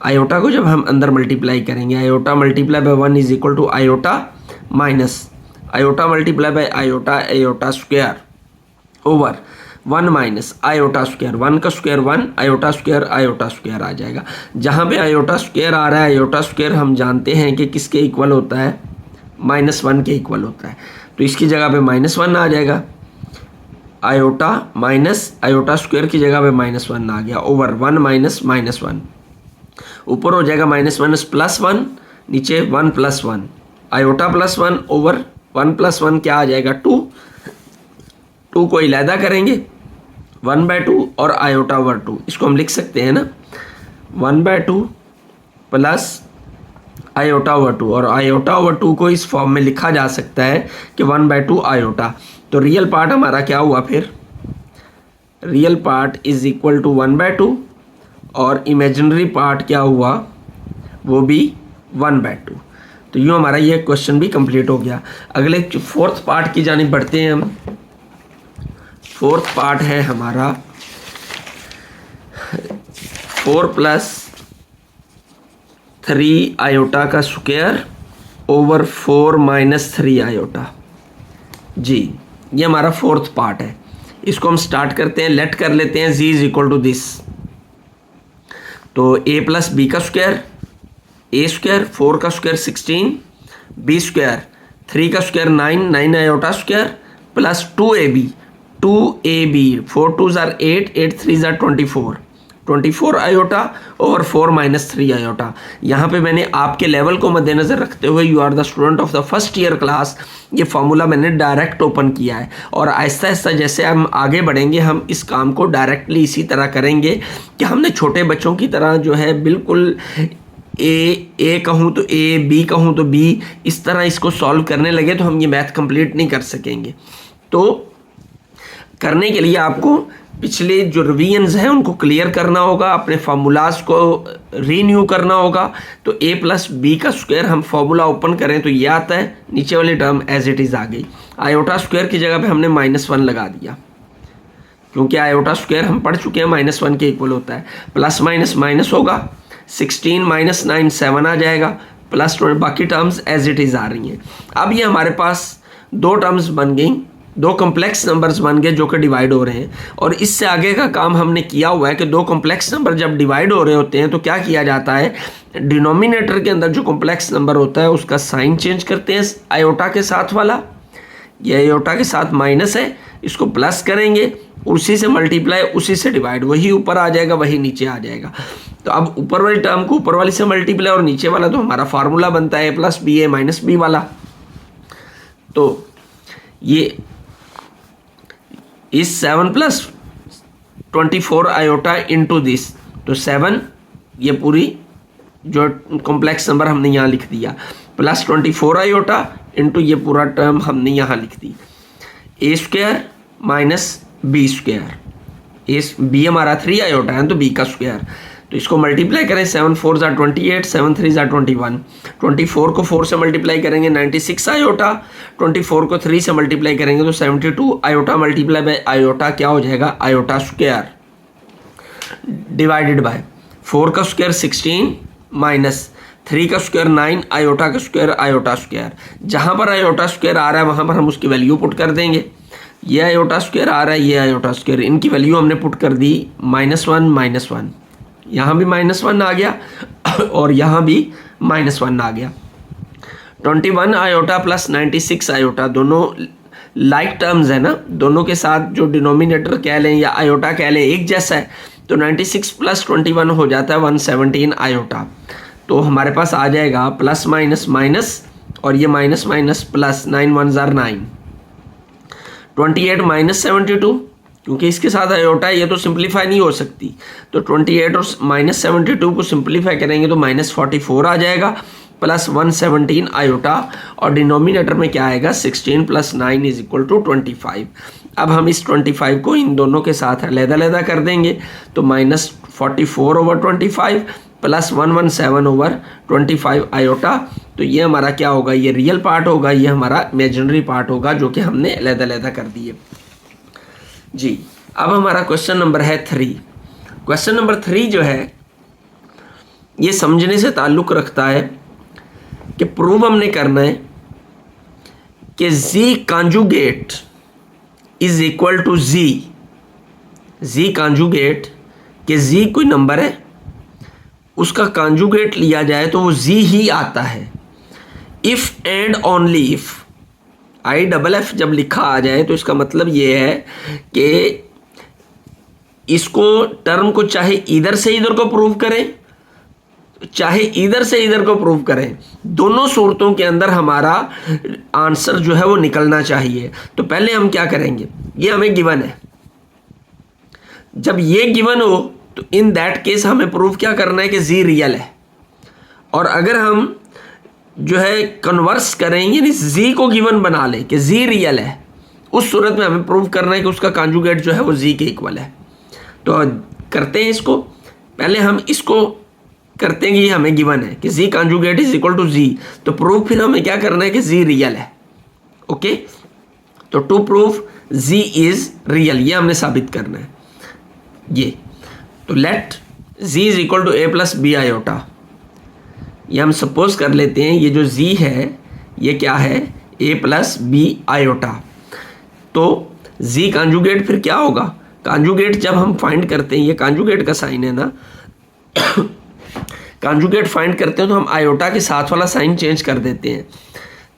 Speaker 1: आयोटा को जब हम अंदर मल्टीप्लाई करेंगे, iota × 1 is equal to iota minus iota × iota square over 1 minus iota square, 1 का स्क्वायर 1 आयोटा स्क्वायर आ जाएगा। जहाँ पे आयोटा स्क्वायर आ रहा है, आयोटा स्क्वायर हम जानते हैं कि किसके इक्वल होता है, -1 के इक्वल होता है, तो इसकी जगह पे -1 आ जाएगा, आयोटा माइनस आयोटा स्क्वायर की जगह पे -1 आ गया ओवर 1 माइनस -1, ऊपर हो जाएगा -1 + 1, नीचे 1 + 1 आयोटा +1 ओवर 1 + 1 क्या आ जाएगा 2, 2 को अलहदा करेंगे 1/2 और i/2, इसको हम लिख सकते हैं ना 1/2 प्लस i/2, और i/2 को इस फॉर्म में लिखा जा सकता है कि 1/2 i। तो रियल पार्ट हमारा क्या हुआ फिर, real part is equal to 1/2 और इमेजिनरी पार्ट क्या हुआ, वो भी 1/2। तो यूँ हमारा ये क्वेश्चन भी कंप्लीट हो गया। अगले फोर्थ पार्ट की जानिब बढ़ते हैं हम। फोर्थ पार्ट है हमारा 4 + 3i का स्क्वायर ओवर 4 - 3i। जी ये हमारा फोर्थ पार्ट है। इसको हम स्टार्ट करते हैं, लेट कर लेते हैं z = दिस। तो a + b का स्क्वायर, a², 4 का स्क्वायर 16, b², 3 का square 9, 9i square plus 2ab, 4 2s are 8, 8 3s are 24, 24i over 4 - 3i। यहाँ पे मैंने आपके लेवल को मद्देनज़र रखते हुए, you are the student of the first year class, ये फार्मूला मैंने डायरेक्ट ओपन किया है। और आहिस्ता आहिस्ता जैसे हम आगे बढ़ेंगे हम इस काम को डायरेक्टली इसी तरह करेंगे कि हमने छोटे बच्चों की तरह जो है बिल्कुल ए कहूँ तो ए, बी कहूँ तो बी, इस तरह इसको सॉल्व करने लगे तो हम ये मैथ कंप्लीट नहीं कर सकेंगे। तो करने के लिए आपको पिछले जो रिवीजन्स हैं उनको क्लियर करना होगा, अपने फार्मूलाज को रीन्यू करना होगा। तो a + b का स्क्वायर हम फार्मूला ओपन करें तो ये आता है, नीचे वाली टर्म एज इट इज़ आ गई। i² की जगह पे हमने -1 लगा दिया, क्योंकि i² हम पढ़ चुके हैं -1 के इक्वल होता है। प्लस माइनस माइनस होगा, 16 - 9 7 आ जाएगा, प्लस बाकी टर्म्स एज इट इज़ आ रही हैं। अब ये हमारे पास दो टर्म्स बन गई, दो कॉम्प्लेक्स नंबर्स बन गए जो कि डिवाइड हो रहे हैं। और इससे आगे का काम हमने किया हुआ है कि दो कॉम्प्लेक्स नंबर जब डिवाइड हो रहे होते हैं तो क्या किया जाता है, डिनोमिनेटर के अंदर जो कॉम्प्लेक्स नंबर होता है उसका साइन चेंज करते हैं आयोटा के साथ वाला, ये आयोटा के साथ माइनस है, इसको प्लस करेंगे, उसी से मल्टीप्लाई, उसी से डिवाइड, वही ऊपर आ जाएगा वही नीचे आ जाएगा। तो अब ऊपर वाली टर्म को ऊपर वाली से मल्टीप्लाई और नीचे वाला तो हमारा फार्मूला बनता है a + b a - b वाला। तो ये इस 7 + 24i इंटू दिस, तो 7 ये पूरी जो कॉम्प्लेक्स नंबर हमने यहाँ लिख दिया, प्लस 24i इंटू ये पूरा टर्म हमने यहाँ लिख दी, a² - b², b हमारा 3i है तो b का स्क्वायर। तो इसको मल्टीप्लाई करें, 7 4s are 28, 7 3s are 21, 24 को 4 से मल्टीप्लाई करेंगे 96i, 24 को 3 से मल्टीप्लाई करेंगे तो 72i मल्टीप्लाई बाय i क्या हो जाएगा, i² डिवाइडेड बाय 4 का स्क्वायर 16 माइनस 3 का स्क्वायर 9, i का स्क्वायर i²। जहाँ पर i² आ रहा है वहाँ पर हम उसकी वैल्यू पुट कर देंगे। ये i² आ रहा है, ये i², इनकी वैल्यू हमने पुट कर दी -1 -1, यहाँ भी -1 आ गया और यहाँ भी -1 आ गया। 21i प्लस 96i दोनों लाइक टर्म्स है ना, दोनों के साथ जो डिनोमिनेटर कह लें या आयोटा कह लें एक जैसा है, तो 96 + 21 हो जाता है 117i। तो हमारे पास आ जाएगा प्लस माइनस माइनस और ये minus minus plus, 9 1s are 9, 28 - 72, क्योंकि इसके साथ आयोटा है ये तो सिंप्लीफाई नहीं हो सकती, तो 28 और -72 को सिंप्लीफाई करेंगे तो -44 आ जाएगा, प्लस 117i और डिनोमिनेटर में क्या आएगा, 16 + 9 = 25। अब हम इस 25 को इन दोनों के साथ अलग-अलग कर देंगे, तो -44/25 प्लस 117/25i। तो ये हमारा क्या होगा, ये रियल पार्ट होगा, ये हमारा इमेजिनरी पार्ट होगा जो कि हमने अलग-अलग कर दिए। जी अब हमारा क्वेश्चन नंबर है 3। क्वेश्चन नंबर 3 जो है ये समझने से ताल्लुक़ रखता है कि प्रूव हमने करना है कि z conjugate is equal to z conjugate, कि z कोई नंबर है उसका कॉन्जुगेट लिया जाए तो वो z ही आता है। If and only if, IFF जब लिखा आ जाए तो इसका मतलब ये है कि इसको टर्म को चाहे इधर से इधर को प्रूव करें चाहे इधर से इधर को प्रूव करें, दोनों सूरतों के अंदर हमारा आंसर जो है वो निकलना चाहिए। तो पहले हम क्या करेंगे, ये हमें गिवन है, जब ये गिवन हो तो इन दैट केस हमें प्रूव क्या करना है कि जी रियल है। और अगर हम जो है कन्वर्स करें, यानी जी को गिवन बना लें कि जी रियल है, उस सूरत में हमें प्रूव करना है कि उसका कॉन्जुगेट जो है वो जी के इक्वल है। तो करते हैं इसको, पहले हम इसको करते हैं कि ये हमें गिवन है कि z conjugate is equal to z, तो प्रूव फिर हमें क्या करना है कि जी रियल है। ओके, तो to prove z is real, ये हमने साबित करना है। ये तो let z is equal to a plus b iota, ये हम सपोज कर लेते हैं ये जो जी है ये क्या है, ए प्लस बी आयोटा। तो जी कॉन्जुगेट फिर क्या होगा, कॉन्जुगेट जब हम फाइंड करते हैं, ये कॉन्जुगेट का साइन है ना कॉन्जुगेट फाइंड करते हैं तो हम आयोटा के साथ वाला साइन चेंज कर देते हैं।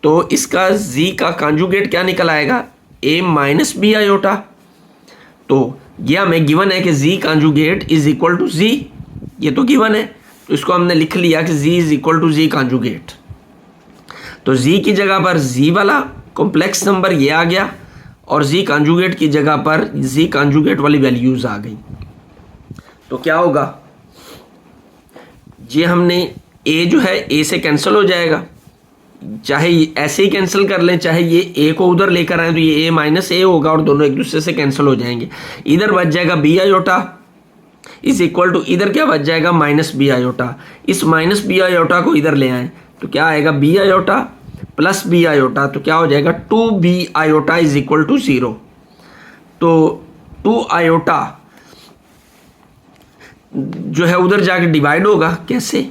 Speaker 1: तो इसका जी का कॉन्जुगेट क्या निकल आएगा, ए माइनस बी आयोटा। तो ये हमें गिवन है कि z conjugate is equal to जी, ये तो गिवन है, तो इसको हमने लिख लिया कि z is equal to z conjugate. तो जी की जगह पर जी वाला कॉम्प्लेक्स नंबर ये आ गया और जी कॉन्जुगेट की जगह पर जी कॉन्जुगेट वाली वैल्यूज आ गई। तो क्या होगा, ये हमने ए जो है ए से कैंसिल हो जाएगा, चाहे ऐसे ही कैंसिल कर लें, चाहे ये ए को उधर लेकर आए तो ये ए माइनस ए होगा और दोनों एक दूसरे से कैंसिल हो जाएंगे। इधर बच जाएगा b iota is equal to, इधर क्या बच जाएगा माइनस बी आयोटा। इस माइनस बी आयोटा को इधर ले आए तो क्या आएगा, b iota plus b iota, तो क्या हो जाएगा, two b iota is equal to 0। तो टू आयोटा जो है उधर जाके डिवाइड होगा, कैसे,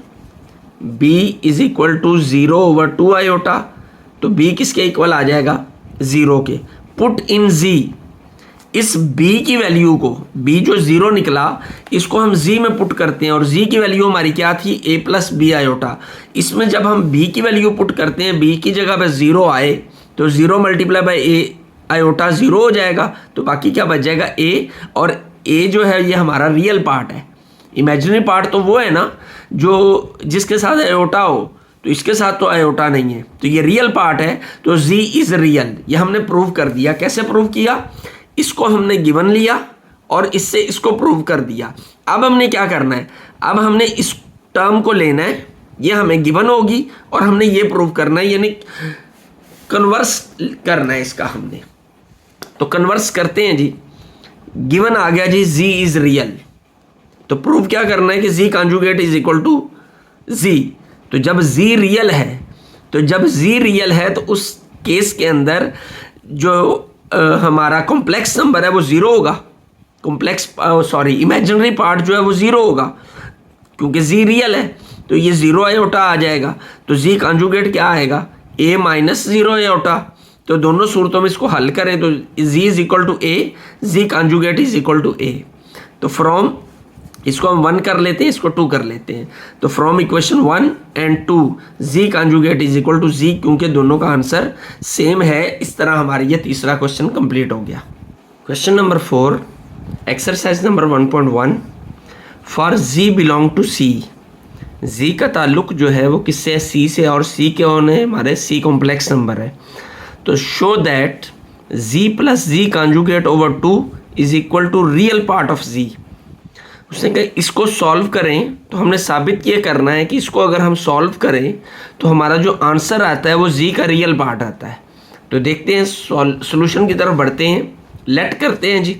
Speaker 1: b is equal to 0 over 2 iota. तो b किसके इक्वल आ जाएगा, 0 के। पुट इन z, इस b की वैल्यू को, b जो 0 निकला इसको हम z में पुट करते हैं और z की वैल्यू हमारी क्या थी, a प्लस बी आयोटा। इसमें जब हम b की वैल्यू पुट करते हैं, b की जगह पे 0 आए तो 0 मल्टीप्लाई बाई a आयोटा 0 हो जाएगा, तो बाकी क्या बच जाएगा a, और a जो है ये हमारा रियल पार्ट है। इमेजिनरी पार्ट तो वो है ना जो जिसके साथ आयोटा हो, तो इसके साथ तो आयोटा नहीं है, तो ये रियल पार्ट है, तो z इज रियल, ये हमने प्रूव कर दिया। कैसे प्रूव किया, इसको हमने गिवन लिया और इससे इसको प्रूव कर दिया। अब हमने क्या करना है, अब हमने इस टर्म को लेना है, ये हमें गिवन होगी और हमने ये प्रूव करना है, यानी कन्वर्स करना है इसका हमने। तो कन्वर्स करते हैं जी, गिवन आ गया जी z इज रियल, तो प्रूव क्या करना है कि z conjugate is equal to z। तो जब z रियल है, तो जब z रियल है तो उस केस के अंदर जो हमारा कॉम्प्लेक्स नंबर है वो 0 होगा, इमेजिनरी पार्ट जो है वो 0 होगा, क्योंकि z रियल है तो ये 0 आयोटा आ जाएगा। तो z कॉन्जुगेट क्या आएगा, a माइनस 0 आयोटा। तो दोनों सूरतों में इसको हल करें तो z is equal to a, z conjugate is equal to a। तो फ्रॉम, इसको हम 1 कर लेते हैं, इसको 2 कर लेते हैं, तो from equation 1 and 2 z conjugate is equal to z, क्योंकि दोनों का आंसर सेम है। इस तरह हमारा ये तीसरा क्वेश्चन कंप्लीट हो गया। Question number 4, exercise number 1.1, for z belong to c, z का ताल्लुक जो है वो किससे है, c से, और c के कौन है, हमारे c कॉम्प्लेक्स नंबर है। तो show that z plus z conjugate over 2 is equal to real part of z। उसने कहा इसको सॉल्व करें, तो हमने साबित ये करना है कि इसको अगर हम सॉल्व करें तो हमारा जो आंसर आता है वो z का रियल पार्ट आता है। तो देखते हैं, सॉल्यूशन की तरफ बढ़ते हैं, लेट करते हैं z,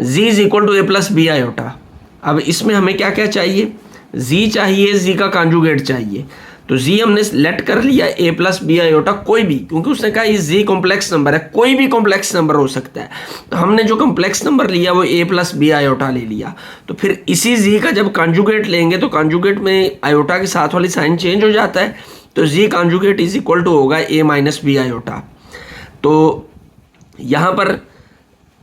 Speaker 1: z is equal to a plus b iota. अब इसमें हमें क्या क्या चाहिए, z चाहिए, z का कॉन्जुगेट चाहिए। तो z हमने लेट कर लिया a प्लस बी आयोटा, कोई भी, क्योंकि उसने कहा ये z कॉम्प्लेक्स नंबर है, कोई भी कॉम्प्लेक्स नंबर हो सकता है। तो हमने जो कॉम्प्लेक्स नंबर लिया वो a प्लस बी आयोटा ले लिया। तो फिर इसी z का जब कॉन्जुगेट लेंगे तो कॉन्जुगेट में आयोटा के साथ वाली साइन चेंज हो जाता है, तो z conjugate is equal to होगा a माइनस बी आयोटा। तो यहाँ पर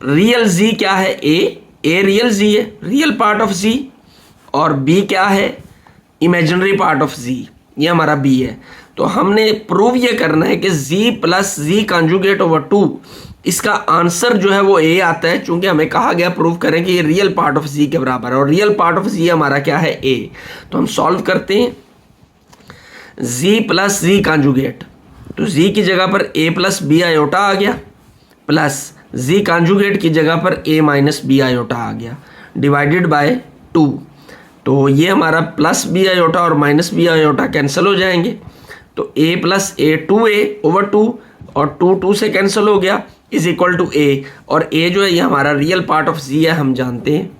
Speaker 1: रियल z क्या है, a रियल z है, रियल पार्ट ऑफ z, और b क्या है, इमेजिनरी पार्ट ऑफ z, ये हमारा b है। तो हमने प्रूव ये करना है कि z plus z conjugate over 2 इसका आंसर जो है वो ए आता है, चूंकि हमें कहा गया प्रूव करें कि ये रियल पार्ट ऑफ जी के बराबर है और रियल पार्ट ऑफ जी हमारा क्या है ए। तो हम सॉल्व करते हैं जी प्लस जी कॉन्जुगेट, तो जी की जगह पर ए प्लस बी आयोटा आ गया प्लस जी कॉन्जुगेट की जगह पर ए माइनस बी आयोटा आ गया डिवाइडेड बाय 2। तो ये हमारा प्लस बी आयोटा और माइनस बी आयोटा कैंसिल हो जाएंगे, तो a plus A 2a over 2 और 2 से कैंसिल हो गया इज इक्वल टू a, और a जो है ये हमारा रियल पार्ट ऑफ z है, हम जानते हैं।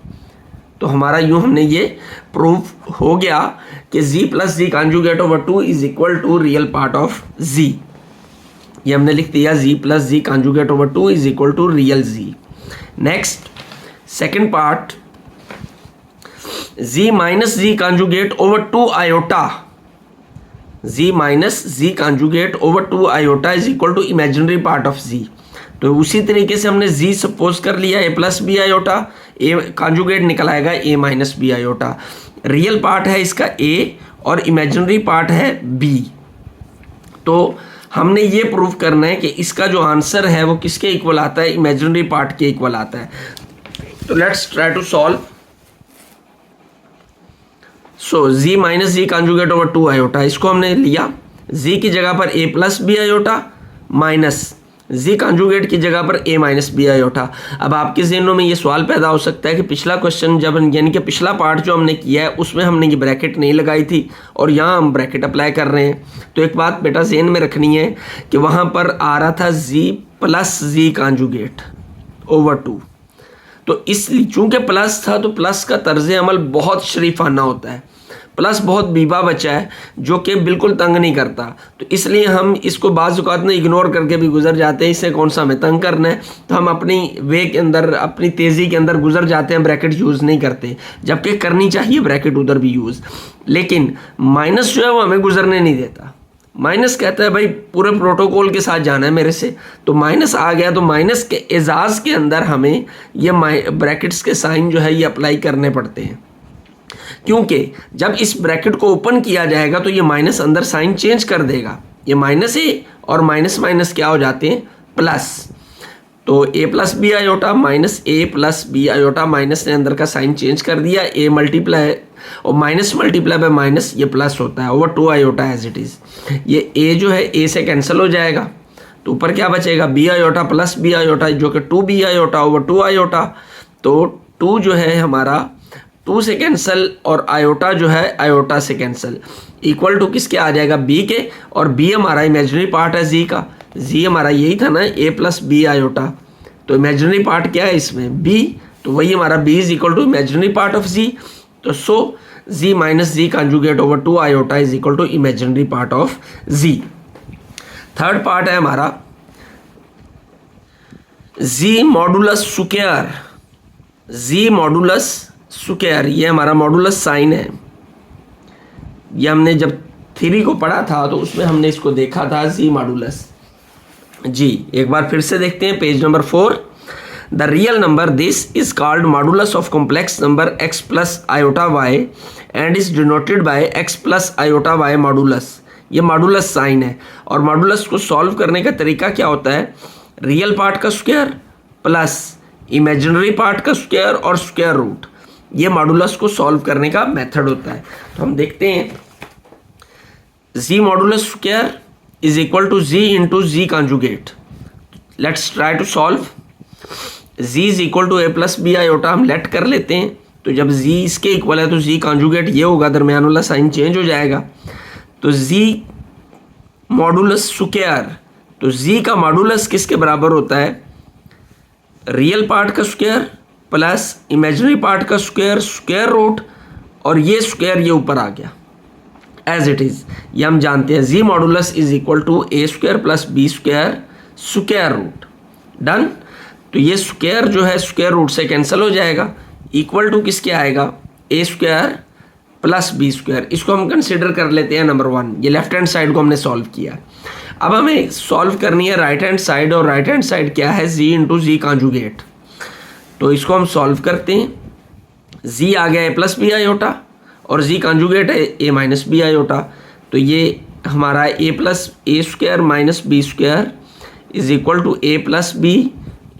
Speaker 1: तो हमारा यूँ हमने ये प्रूफ हो गया कि z plus z conjugate over 2 is equal to real part of z। ये हमने लिख दिया z plus z conjugate over 2 is equal to real z। Next second part, z minus z conjugate over 2 iota, z minus z conjugate over 2 iota is equal to imaginary part of z। तो उसी तरीके से हमने z suppose कर लिया a plus b iota, a conjugate निकल आएगा a minus b iota. Real part है इसका a और इमेजिनरी पार्ट है b। तो हमने ये प्रूव करना है कि इसका जो आंसर है वो किसके इक्वल आता है, इमेजिनरी पार्ट के इक्वल आता है। तो let's try to solve. So z minus z conjugate over 2 iota, इसको हमने लिया z की जगह पर a plus b iota minus z conjugate की जगह पर a माइनस बी आयोटा। अब आपके ज़हनों में ये सवाल पैदा हो सकता है कि पिछला क्वेश्चन जब यानी कि पिछला पार्ट जो हमने किया है उसमें हमने ये ब्रैकेट नहीं लगाई थी और यहाँ हम ब्रैकेट अप्लाई कर रहे हैं। तो एक बात बेटा ज़हन में रखनी है कि वहाँ पर आ रहा था z plus z conjugate over 2, तो इसलिए चूँकि प्लस था तो प्लस का तर्ज अमल बहुत शरीफाना होता है, प्लस बहुत बीबा बच्चा है जो कि बिल्कुल तंग नहीं करता, तो इसलिए हम इसको बाज़ औक़ात में इग्नोर करके भी गुजर जाते हैं। इससे कौन सा हमें तंग करना है, तो हम अपनी वे के अंदर अपनी तेज़ी के अंदर गुजर जाते हैं, ब्रैकेट यूज़ नहीं करते, जबकि करनी चाहिए ब्रैकेट उधर भी यूज़। लेकिन माइनस जो है वो हमें गुजरने नहीं देता। माइनस कहता है भाई पूरे प्रोटोकॉल के साथ जाना है मेरे से, तो माइनस आ गया तो माइनस के एजाज़ के अंदर हमें ये ब्रैकेट्स के साइन जो है ये अप्लाई करने पड़ते हैं, क्योंकि जब इस ब्रैकेट को ओपन किया जाएगा तो ये माइनस अंदर साइन चेंज कर देगा। ये माइनस ए और माइनस माइनस क्या हो जाते हैं, प्लस। तो a plus b iota minus a plus b iota, minus ने अंदर का साइन चेंज कर दिया, a मल्टीप्लाई और माइनस मल्टीप्लाई बाय माइनस ये प्लस होता है over 2 iota as it is. ये a जो है a से कैंसिल हो जाएगा, तो ऊपर क्या बचेगा b iota plus b iota जो कि 2b आयोटा ओवर 2 आयोटा। तो 2 जो है हमारा 2 से कैंसिल और आयोटा जो है आयोटा से कैंसिल, इक्वल टू किसके आ जाएगा b के, और b हमारा इमेजिनरी पार्ट है z का, z हमारा यही था ना a प्लस बी आयोटा, तो इमेजिनरी पार्ट क्या है इसमें b, तो वही हमारा b is equal to imaginary part of z। तो so z minus z conjugate over 2 iota is equal to imaginary part of z। Third part है हमारा z modulus square, z modulus square, ये हमारा modulus sign है। ये हमने जब theory को पढ़ा था तो उसमें हमने इसको देखा था z मॉडुलस। जी एक बार फिर से देखते हैं page number 4। The real number this is called modulus of complex number x plus iota y and is denoted bye x plus iota y modulus. ये मॉडुलस साइन है और मॉडुलस को सॉल्व करने का तरीका क्या होता है, रियल पार्ट का स्क्वायर प्लस इमेजिनरी पार्ट का स्क्वायर और स्क्वायर रूट, ये मॉडुलस को सॉल्व करने का मेथड होता है। तो हम देखते हैं z modulus square is equal to z into z conjugate. Let's try to solve. z is equal to a plus b iota हम लेट कर लेते हैं, तो जब z इसके इक्वल है तो z कॉन्जुगेट ये होगा, दरमियान वाला साइन चेंज हो जाएगा। तो z मॉडुलस स्क्वायर, तो z का मॉडुलस किसके बराबर होता है, रियल पार्ट का स्क्वायर प्लस इमेजिनरी पार्ट का स्क्वायर स्क्वायर रूट, और ये स्क्वायर ये ऊपर आ गया एज इट इज़। ये हम जानते हैं z modulus is equal to a square plus b square square root. Done. तो ये स्क्वायर जो है स्क्वायर रूट से कैंसिल हो जाएगा, इक्वल टू किसके आएगा, a square plus b square. इसको हम कंसिडर कर लेते हैं नंबर 1। ये लेफ्ट हैंड साइड को हमने सॉल्व किया। अब हमें सॉल्व करनी है राइट हैंड साइड, और राइट हैंड साइड क्या है, z इंटू जी कॉन्जुगेट। तो इसको हम सॉल्व करते हैं। z आ गया a प्लस बी आयोटा और z कॉन्जुगेट है a माइनस बी आयोटा, तो ये हमारा a plus a square minus B square is equal to a plus b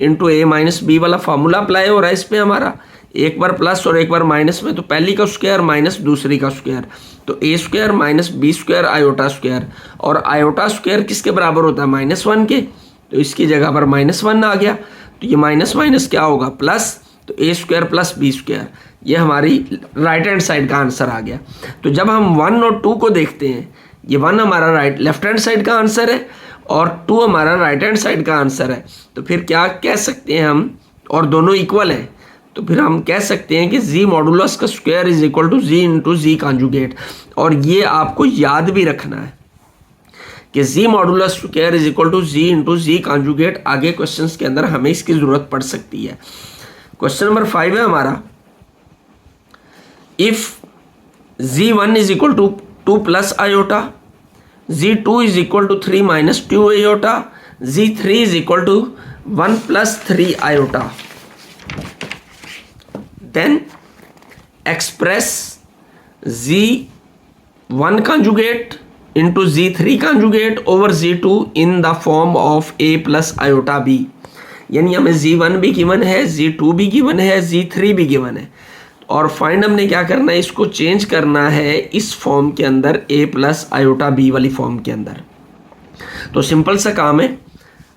Speaker 1: into a minus b वाला फार्मूला अप्लाई हो रहा है इस पर हमारा, एक बार प्लस और एक बार माइनस में, तो पहली का स्क्वायर माइनस दूसरी का स्क्वायर, तो A square minus B square iota square, और आयोटा स्क्वायर किसके बराबर होता है, -1 के, तो इसकी जगह पर -1 आ गया, तो ये माइनस माइनस क्या होगा प्लस, तो A square plus b square, ये हमारी राइट हैंड साइड का आंसर आ गया। तो जब हम 1 और 2 को देखते हैं, ये 1 हमारा लेफ्ट हैंड साइड का आंसर है और 2 हमारा राइट हैंड साइड का आंसर है, तो फिर क्या कह सकते हैं हम, और दोनों इक्वल है, तो फिर हम कह सकते हैं कि जी मॉडुलस का square is equal to z into z conjugate. और ये आपको याद भी रखना है कि z modulus square is equal to z into z conjugate, आगे क्वेश्चंस के अंदर हमें इसकी ज़रूरत पड़ सकती है। क्वेश्चन नंबर 5 है हमारा, if z1 is equal to 2 plus iota, z2 is equal to 3 minus 2 iota, z3 is equal to 1 plus 3 iota, then express z1 conjugate into z3 conjugate over z2 in the form of a plus iota b। यानी हमें z1 भी given है, z2 भी given है, z3 भी given है, और find हमने क्या करना है, इसको चेंज करना है इस फॉर्म के अंदर, a प्लस आयोटा b वाली फॉर्म के अंदर। तो सिंपल सा काम है,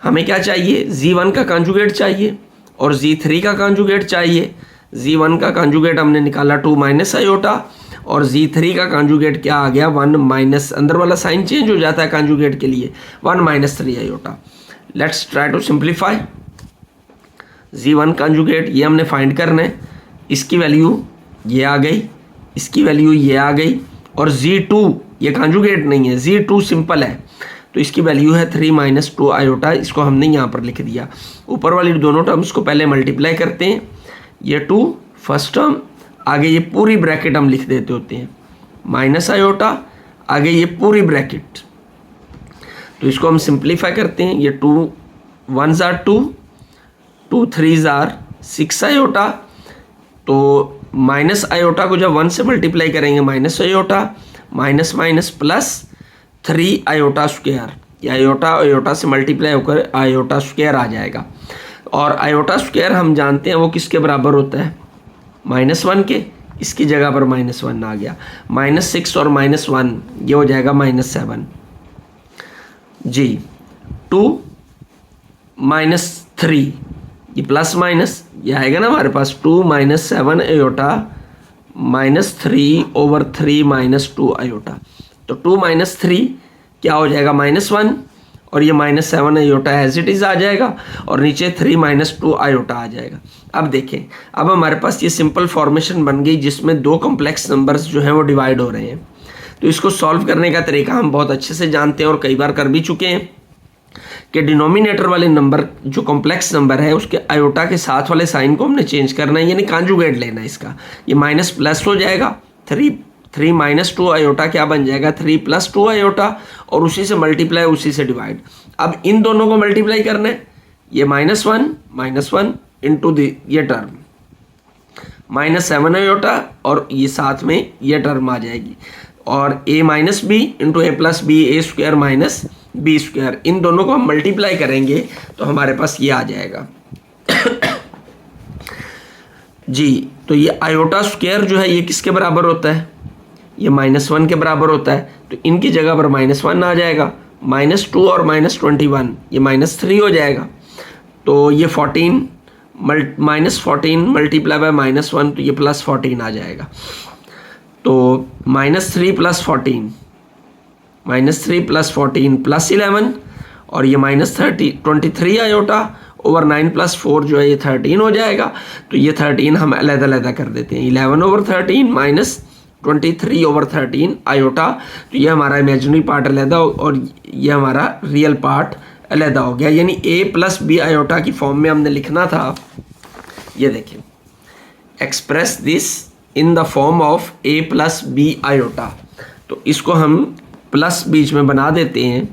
Speaker 1: हमें क्या चाहिए, z1 का कॉन्जुगेट चाहिए और z3 का कॉन्जुगेट चाहिए। z1 का कॉन्जुगेट हमने निकाला 2 माइनस आयोटा, और z3 का कॉन्जुगेट क्या आ गया, 1 माइनस, अंदर वाला साइन चेंज हो जाता है कॉन्जुगेट के लिए, 1 minus 3 iota. Let's try to simplify. z1 conjugate ये हमने फाइंड करना है, इसकी वैल्यू ये आ गई, इसकी वैल्यू ये आ गई, और z2 ये कॉन्जुगेट नहीं है, z2 सिंपल है, तो इसकी वैल्यू है 3 माइनस 2 आयोटा, इसको हमने यहाँ पर लिख दिया। ऊपर वाली दोनों टर्म्स को पहले मल्टीप्लाई करते हैं, ये 2 फर्स्ट टर्म, आगे ये पूरी ब्रैकेट हम लिख देते होते हैं, माइनस आयोटा, आगे ये पूरी ब्रैकेट, तो इसको हम सिंप्लीफाई करते हैं, ये 2 1s are 2, 2 3s are 6 iota, तो माइनस आयोटा को जब 1 से मल्टीप्लाई करेंगे minus iota, minus minus plus 3 iota square, या आयोटा आयोटा से मल्टीप्लाई होकर आयोटा स्क्वायर आ जाएगा, और आयोटा स्क्वायर हम जानते हैं वो किसके बराबर होता है, -1 के, इसकी जगह पर -1 आ गया, -6 और -1 ये हो जाएगा -7 जी, 2 -3 ये प्लस माइनस ये आएगा ना हमारे पास, 2 minus 7 iota -3 over 3 minus 2 iota, तो 2 माइनस 3 क्या हो जाएगा, -1, और ये -7 आयोटा एज इट इज़ आ जाएगा, और नीचे 3 माइनस 2 आयोटा आ जाएगा। अब देखें, अब हमारे पास ये सिंपल फॉर्मेशन बन गई जिसमें 2 कॉम्प्लेक्स नंबर्स जो हैं वो डिवाइड हो रहे हैं। तो इसको सॉल्व करने का तरीका हम बहुत अच्छे से जानते हैं और कई बार कर भी चुके हैं कि डिनोमिनेटर वाले नंबर जो कॉम्प्लेक्स नंबर है उसके आयोटा के साथ वाले साइन को हमने चेंज करना है, यानी कॉन्जुगेट लेना है इसका, ये माइनस प्लस हो जाएगा, 3 माइनस 2 आयोटा क्या बन जाएगा, 3 प्लस 2 आयोटा, और उसी से मल्टीप्लाई उसी से डिवाइड। अब इन दोनों को मल्टीप्लाई करना है, ये -1 इंटू ये टर्म -7 आयोटा, और ये साथ में ये टर्म आ जाएगी, और a minus B into A plus B, A square minus B square, इन दोनों को हम मल्टीप्लाई करेंगे तो हमारे पास ये आ जाएगा जी। तो ये आयोटा स्क्वायर जो है ये किसके बराबर होता है, ये -1 के बराबर होता है, तो इनकी जगह पर -1 आ जाएगा, -2 और -21 ये -3 हो जाएगा, तो ये 14 -14 मल्टीप्लाई बाय -1, तो ये +14 आ जाएगा, तो -3 + 14 -3 + 14 +11, और ये -23 आयोटा ओवर 9 + 4 जो है ये 13 हो जाएगा, तो ये 13 हम अलग-अलग कर देते हैं, 11/13 -23 ओवर 13 आयोटा, तो ये हमारा इमेजिनरी पार्ट अलहदा और ये हमारा रियल पार्ट अलहदा हो गया, यानी a + b आयोटा की फॉर्म में हमने लिखना था। ये देखिए, express this in the form of a + b iota, तो इसको हम प्लस बीच में बना देते हैं,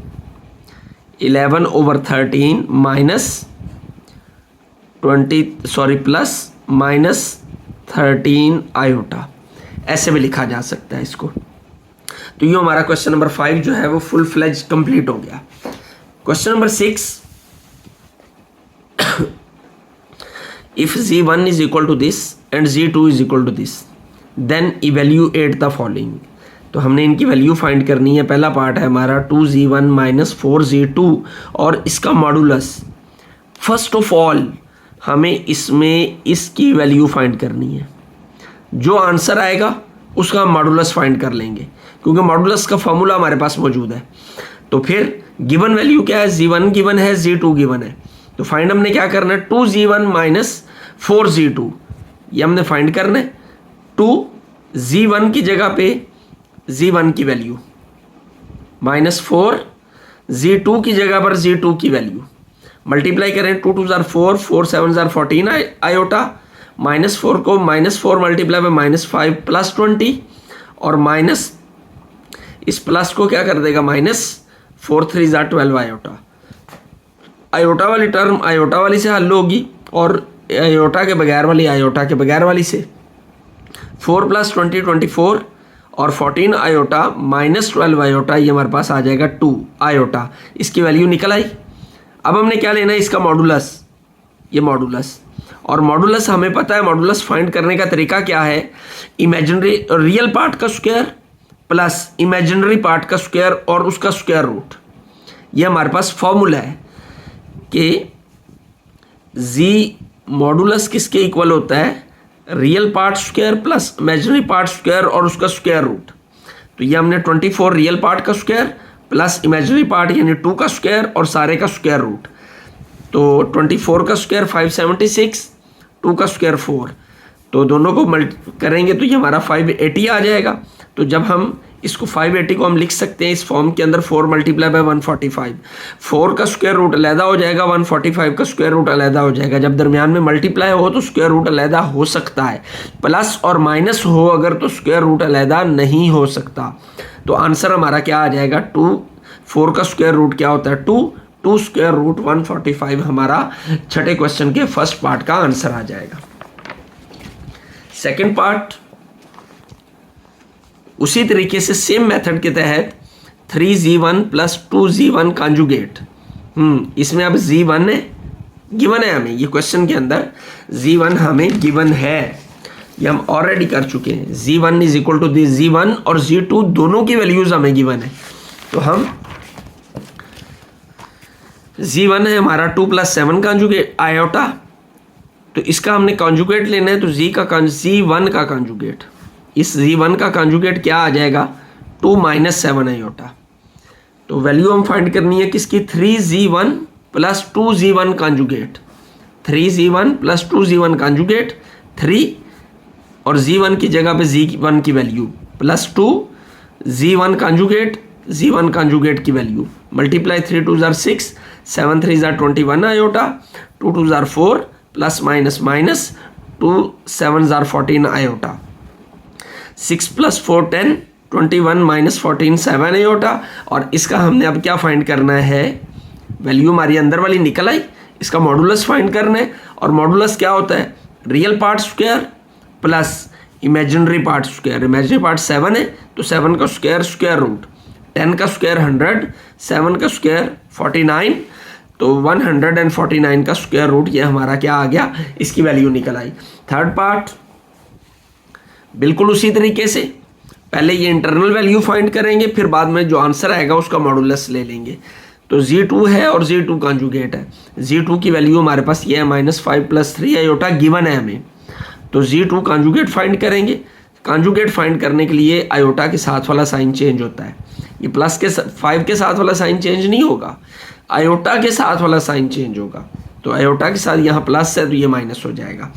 Speaker 1: 11/13 -13 आयोटा, ऐसे भी लिखा जा सकता है इसको। तो ये हमारा क्वेश्चन नंबर 5 जो है वो फुल फ्लेज कंप्लीट हो गया। Question number 6, if z1 is equal to this and z2 is equal to this then evaluate the following. तो हमने इनकी वैल्यू फाइंड करनी है। पहला पार्ट है हमारा 2z1 माइनस 4z2 और इसका मॉडुलस। फर्स्ट ऑफ ऑल हमें इसमें इसकी वैल्यू फाइंड करनी है। जो आंसर आएगा उसका मॉडुलस फाइंड कर लेंगे, क्योंकि मॉडुलस का फॉर्मूला हमारे पास मौजूद है। तो फिर गिवन वैल्यू क्या है, z1 गिवन है, z2 गिवन है। तो फाइंड हमने क्या करना है, 2z1 माइनस 4z2 ये हमने फाइंड करना है। 2z1 की जगह पे z1 की वैल्यू माइनस 4z2 की जगह पर z2 की वैल्यू मल्टीप्लाई करें। 2 2 जार 4, 4 7 जार 14 आयोटा, माइनस 4 को माइनस 4 मल्टीप्लाई में माइनस 5 प्लस 20 और माइनस इस प्लस को क्या कर देगा माइनस 4 3 जार 12 आयोटा। आयोटा वाली टर्म आयोटा वाली से हल होगी और आयोटा के बगैर वाली आयोटा के बगैर वाली से। 4 प्लस 20 24 और 14 आयोटा माइनस 12 आयोटा, ये हमारे पास आ जाएगा 2 आयोटा। इसकी वैल्यू निकल आई। अब हमने क्या लेना है, इसका मॉडुलस। ये मॉडुलस, और मॉडुलस हमें पता है मॉडुलस फाइंड करने का तरीका क्या है, इमेजिनरी रियल पार्ट का स्क्वायर प्लस इमेजिनरी पार्ट का स्क्वायर और उसका स्क्वायर रूट। ये हमारे पास फॉर्मूला है कि जी मॉडुलस किसके इक्वल होता है, real part square plus imaginary part square और उसका स्क्वायर रूट। तो ये हमने 24 रियल पार्ट का स्क्वायर प्लस इमेजिनरी पार्ट यानी 2 का स्क्वायर और सारे का स्क्वायर रूट। तो 24 का स्क्वायर 576, 2 का स्क्वायर 4, तो दोनों को करेंगे तो ये हमारा 580 आ जाएगा। तो जब हम इसको 580 को हम लिख सकते हैं इस फॉर्म के अंदर 4 मल्टीप्लाई बाय 145। 4 का स्क्वायर रूट अलहदा हो जाएगा, 145 का स्क्वायर रूट अलहदा हो जाएगा। जब दरमियान में मल्टीप्लाई हो तो स्क्वायर रूट अलहदा हो सकता है, प्लस और माइनस हो अगर तो स्क्वायर रूट अलहदा नहीं हो सकता। तो आंसर हमारा क्या आ जाएगा 2। 4 का स्क्वायर रूट क्या होता है 2 स्क्वायर रूट 145 हमारा छठे क्वेश्चन के फर्स्ट पार्ट का आंसर आ जाएगा। सेकंड पार्ट उसी तरीके से सेम मेथड के तहत 3z1 प्लस 2z1 कॉन्जुगेट। इसमें अब z1 है गिवन है हमें, ये क्वेश्चन के अंदर z1 हमें गिवन है, ये हम ऑलरेडी कर चुके हैं। z1 is equal to this, z1 और z2 दोनों की वैल्यूज हमें गिवन है। तो हम z1 है हमारा 2 प्लस 7 कॉन्जुगेट आयोटा, तो इसका हमने कॉन्जुगेट लेना है। तो z1 का कॉन्जुगेट, इस z1 का कॉन्जुगेट क्या आ जाएगा 2 माइनस 7 आयोटा। तो वैल्यू हम फाइंड करनी है किसकी, 3z1 plus 2z1 conjugate. 3z1 plus 2z1 conjugate 3 और z1 की जगह पे z1 की वैल्यू प्लस 2 z1 कॉन्जुगेट की वैल्यू मल्टीप्लाई 3 2 जार 6, 7 3 जार 21 iota, 2 2 jar 4 plus minus minus 2 7 jar 14 iota, 6 plus 4 10, 21 minus 14 7 iota. और इसका हमने अब क्या फाइंड करना है, वैल्यू हमारी अंदर वाली निकल आई, इसका मॉडुलस फाइंड करना है। और मॉडुलस क्या होता है, real part square plus imaginary part square. Imaginary part 7 है तो 7 का स्क्वायर स्क्वायर रूट, 10 का स्क्वायर 100, 7 का स्क्वायर 49, तो 149 का स्क्वायर रूट, ये हमारा क्या आ गया, इसकी वैल्यू निकल आई। थर्ड पार्ट बिल्कुल उसी तरीके से, पहले ये इंटरनल वैल्यू फाइंड करेंगे, फिर बाद में जो आंसर आएगा उसका मॉडुलस ले लेंगे। तो z2 है और z2 कॉन्जुगेट है। z2 की वैल्यू हमारे पास ये है -5 प्लस 3 आयोटा गिवन है हमें। तो z2 कॉन्जुगेट फाइंड करेंगे। कॉन्जुगेट फाइंड करने के लिए आयोटा के साथ वाला साइन चेंज होता है, ये प्लस के 5 के साथ वाला साइन चेंज नहीं होगा, आयोटा के साथ वाला साइन चेंज होगा। तो आयोटा के साथ यहाँ प्लस है तो ये माइनस हो जाएगा।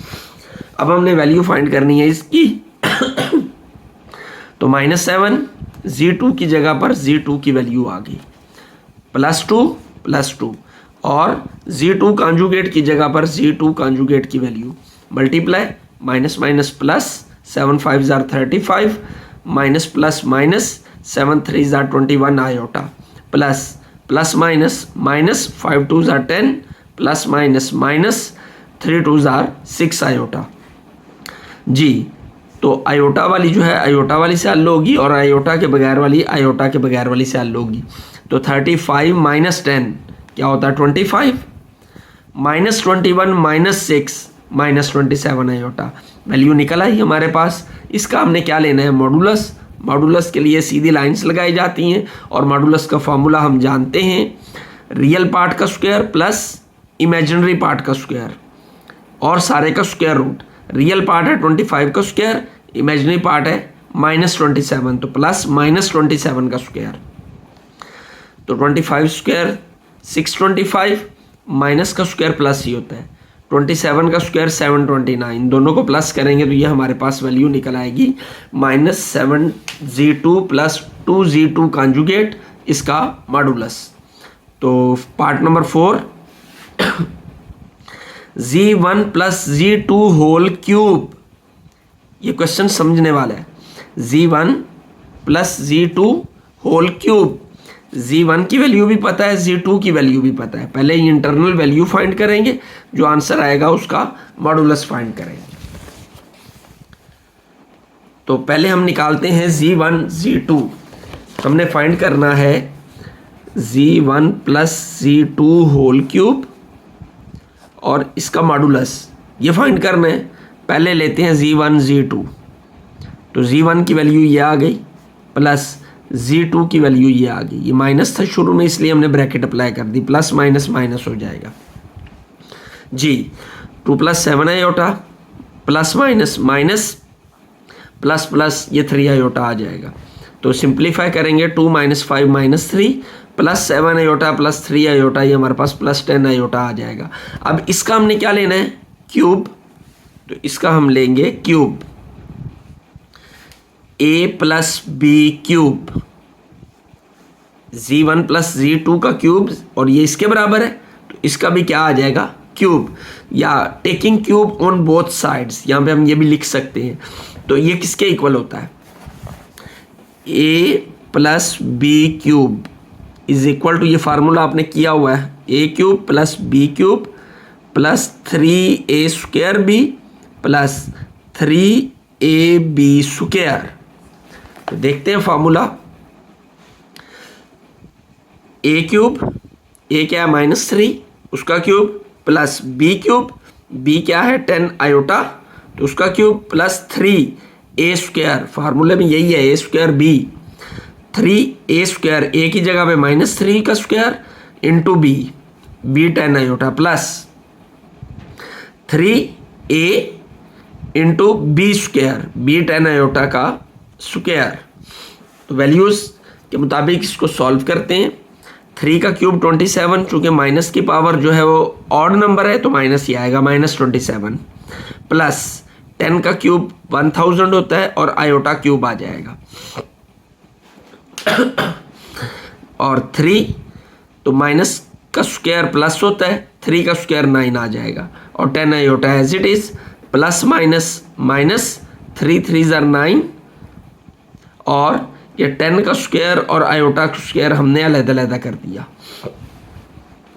Speaker 1: अब हमने वैल्यू फाइंड करनी है इसकी तो -7 z2 की जगह पर z2 की वैल्यू आ गई, +2 और z2 कॉन्जुगेट की जगह पर z2 कॉन्जुगेट की value multiply minus minus plus 7 5 जार 35 माइनस प्लस माइनस 7 3 जार 21 आयोटा प्लस माइनस माइनस 5 2 जार 10 प्लस माइनस माइनस 3 2 जार 6 आयोटा जी। तो आयोटा वाली जो है आयोटा वाली से हल होगी और आयोटा के बगैर वाली आयोटा के बगैर वाली से हल होगी। तो 35 माइनस 10 क्या होता है 25, -21 -6 -27 आयोटा। वैल्यू निकल आई हमारे पास। इसका हमने क्या लेना है, मॉडुलस। मॉडुलस के लिए सीधी लाइंस लगाई जाती हैं और मॉडुलस का फॉर्मूला हम जानते हैं, रियल पार्ट का स्क्वायर प्लस इमेजिनरी पार्ट का स्क्वायर और सारे का स्क्वायर रूट। रियल पार्ट है 25 का स्क्वायर, इमेजिनरी पार्ट है -27, तो प्लस -27 का स्क्वायर। तो 25 स्क्वायर 625, माइनस का स्क्वायर प्लस ही होता है, 27 का स्क्वायर 729, दोनों को प्लस करेंगे तो ये हमारे पास वैल्यू निकल आएगी -7g2 प्लस 2g2 कॉन्जुगेट, इसका मॉडुलस। तो part number 4, g1 plus g2 whole cube, ये क्वेश्चन समझने वाला है। g1 plus g2 whole cube, g1 की वैल्यू भी पता है, g2 की वैल्यू भी पता है। पहले इंटरनल वैल्यू फाइंड करेंगे, जो आंसर आएगा उसका मॉडुलस फाइंड करेंगे। तो पहले हम निकालते हैं g1 g2। हमने फाइंड करना है g1 plus g2 whole cube और इसका मॉडुलस, ये फाइंड करना है। पहले लेते हैं g1 g2, तो g1 की वैल्यू ये आ गई प्लस g2 की वैल्यू ये आ गई। ये माइनस था शुरू में इसलिए हमने ब्रैकेट अप्लाई कर दी, प्लस माइनस माइनस हो जाएगा जी। 2 + 7 iota plus minus minus plus plus, ये 3 आयोटा आ जाएगा। तो सिंप्लीफाई करेंगे, 2 - 5 - 3 प्लस 7 आयोटा प्लस 3 आयोटा, ये हमारे पास प्लस 10 आयोटा आ जाएगा। अब इसका हमने क्या लेना है, क्यूब। तो इसका हम लेंगे cube, a plus b cube, g1 plus g2 का क्यूब, और ये इसके बराबर है तो इसका भी क्या आ जाएगा, क्यूब। या taking cube on both sides, यहाँ पे हम ये भी लिख सकते हैं। तो ये किसके इक्वल होता है, a plus b cube is equal to, ये फार्मूला आपने किया हुआ है, a cube plus b cube plus 3a square b plus 3ab square. तो देखते हैं फार्मूला, a क्यूब, a क्या है -3, उसका cube plus b cube, b क्या है 10 आयोटा, तो उसका क्यूब प्लस 3a स्क्वायर, फार्मूले में यही है a square b, 3a square, a की जगह पे -3 का square into b 10 iota plus 3a into b square, b 10 iota का स्क्वायर। तो वैल्यूज़ के मुताबिक इसको सॉल्व करते हैं। 3 का क्यूब 27, चूँकि माइनस की पावर जो है वो ऑड नंबर है तो माइनस ही आएगा, -27 प्लस 10 का क्यूब 1000 होता है और आयोटा क्यूब आ जाएगा और 3 तो माइनस का स्क्वायर प्लस होता है, 3 का स्क्वायर 9 आ जाएगा और 10 iota as it is, plus minus minus, 3 × 3 = 9 और ये 10 का स्क्वायर और आयोटा का स्क्वायर हमने अलग-अलग कर दिया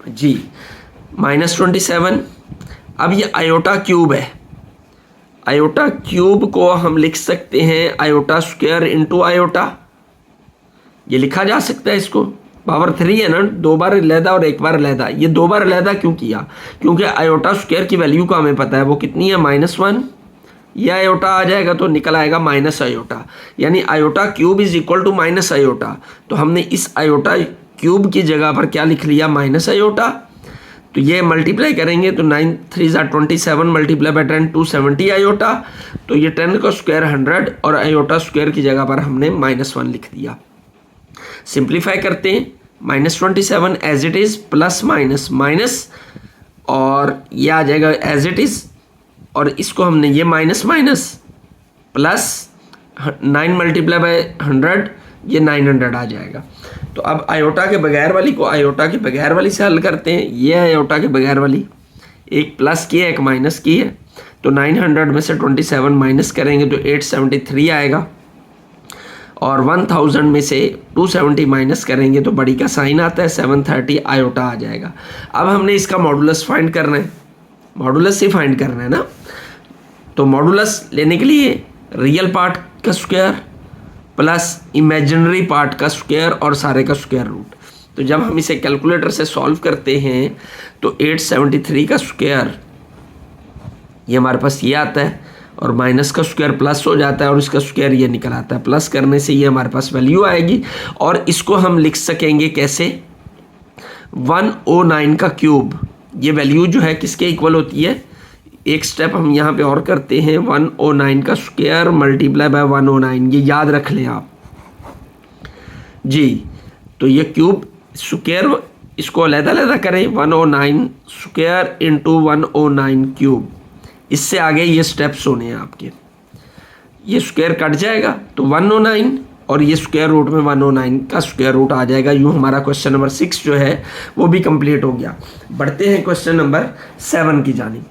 Speaker 1: जी, -27। अब ये आयोटा क्यूब है, आयोटा क्यूब को हम लिख सकते हैं आयोटा स्क्वायर इंटू आयोटा, ये लिखा जा सकता है इसको, पावर 3 है ना, 2 बार अलहदा और 1 बार अलहदा। ये 2 बार अलहदा क्यों किया, क्योंकि आयोटा स्क्वायर की वैल्यू को हमें पता है वो कितनी है, -1, यह आयोटा आ जाएगा तो निकल आएगा माइनस आयोटा, यानी iota cube is equal to minus iota. तो हमने इस आयोटा क्यूब की जगह पर क्या लिख लिया, माइनस आयोटा। तो ये मल्टीप्लाई करेंगे तो 9 × 3 = 27 मल्टीप्लाई बाय 10 270 आयोटा। तो ये 10 का स्क्वायर 100 और आयोटा स्क्वायर की जगह पर हमने -1 लिख दिया। सिंप्लीफाई करते हैं, -27 as it is plus minus minus और ये आ जाएगा एज इट इज़, और इसको हमने ये minus minus plus 9 multiply by 100, ये 900 आ जाएगा। तो अब आयोटा के बगैर वाली को आयोटा के बगैर वाली से हल करते हैं। ये आयोटा के बगैर वाली, एक प्लस की है एक माइनस की है, तो 900 में से 27 माइनस करेंगे तो 873 आएगा और 1000 में से 270 माइनस करेंगे तो बड़ी का साइन आता है 730 आयोटा आ जाएगा। अब हमने इसका मॉडुलस फाइंड करना है, मॉडुलस ही फाइंड करना है ना। तो मॉडुलस लेने के लिए रियल पार्ट का स्क्वायर प्लस इमेजिनरी पार्ट का स्क्वायर और सारे का स्क्वायर रूट। तो जब हम इसे कैलकुलेटर से सॉल्व करते हैं तो 873 का स्क्वायर ये हमारे पास ये आता है और माइनस का स्क्वायर प्लस हो जाता है और इसका स्क्वायर ये निकल आता है। प्लस करने से ये हमारे पास वैल्यू आएगी और इसको हम लिख सकेंगे कैसे, 109 का क्यूब। ये वैल्यू जो है किसके इक्वल होती है, एक स्टेप हम यहाँ पे और करते हैं, 109 का स्क्वायर मल्टीप्लाई बाय 109, ये याद रख लें आप जी। तो ये क्यूब स्क्वायर इसको अलग-अलग करें, 109 स्क्वायर इंटू 109 क्यूब। इससे आगे ये स्टेप्स होने हैं आपके, ये स्क्वायर कट जाएगा तो 109 और ये स्क्वायर रूट में 109 का स्क्वायर रूट आ जाएगा। यूँ हमारा क्वेश्चन नंबर 6 जो है वो भी कंप्लीट हो गया। बढ़ते हैं क्वेश्चन नंबर 7 की जानिब।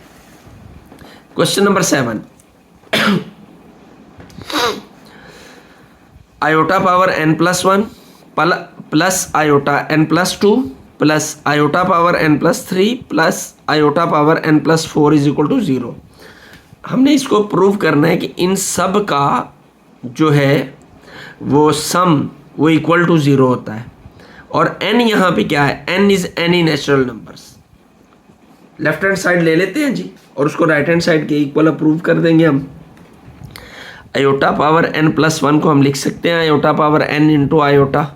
Speaker 1: Question number 7, iota power n+1 plus iota n+2 plus iota power n+3 plus iota power n+4 is equal to 0। हमने इसको प्रूव करना है कि इन सब का जो है वो सम वो इक्वल टू 0 होता है और n यहाँ पे क्या है, n is any natural numbers. Left hand side ले लेते हैं जी और उसको राइट हैंड साइड के इक्वल अप्रूव कर देंगे हम। आयोटा पावर n+1 को हम लिख सकते हैं iota power n into iota.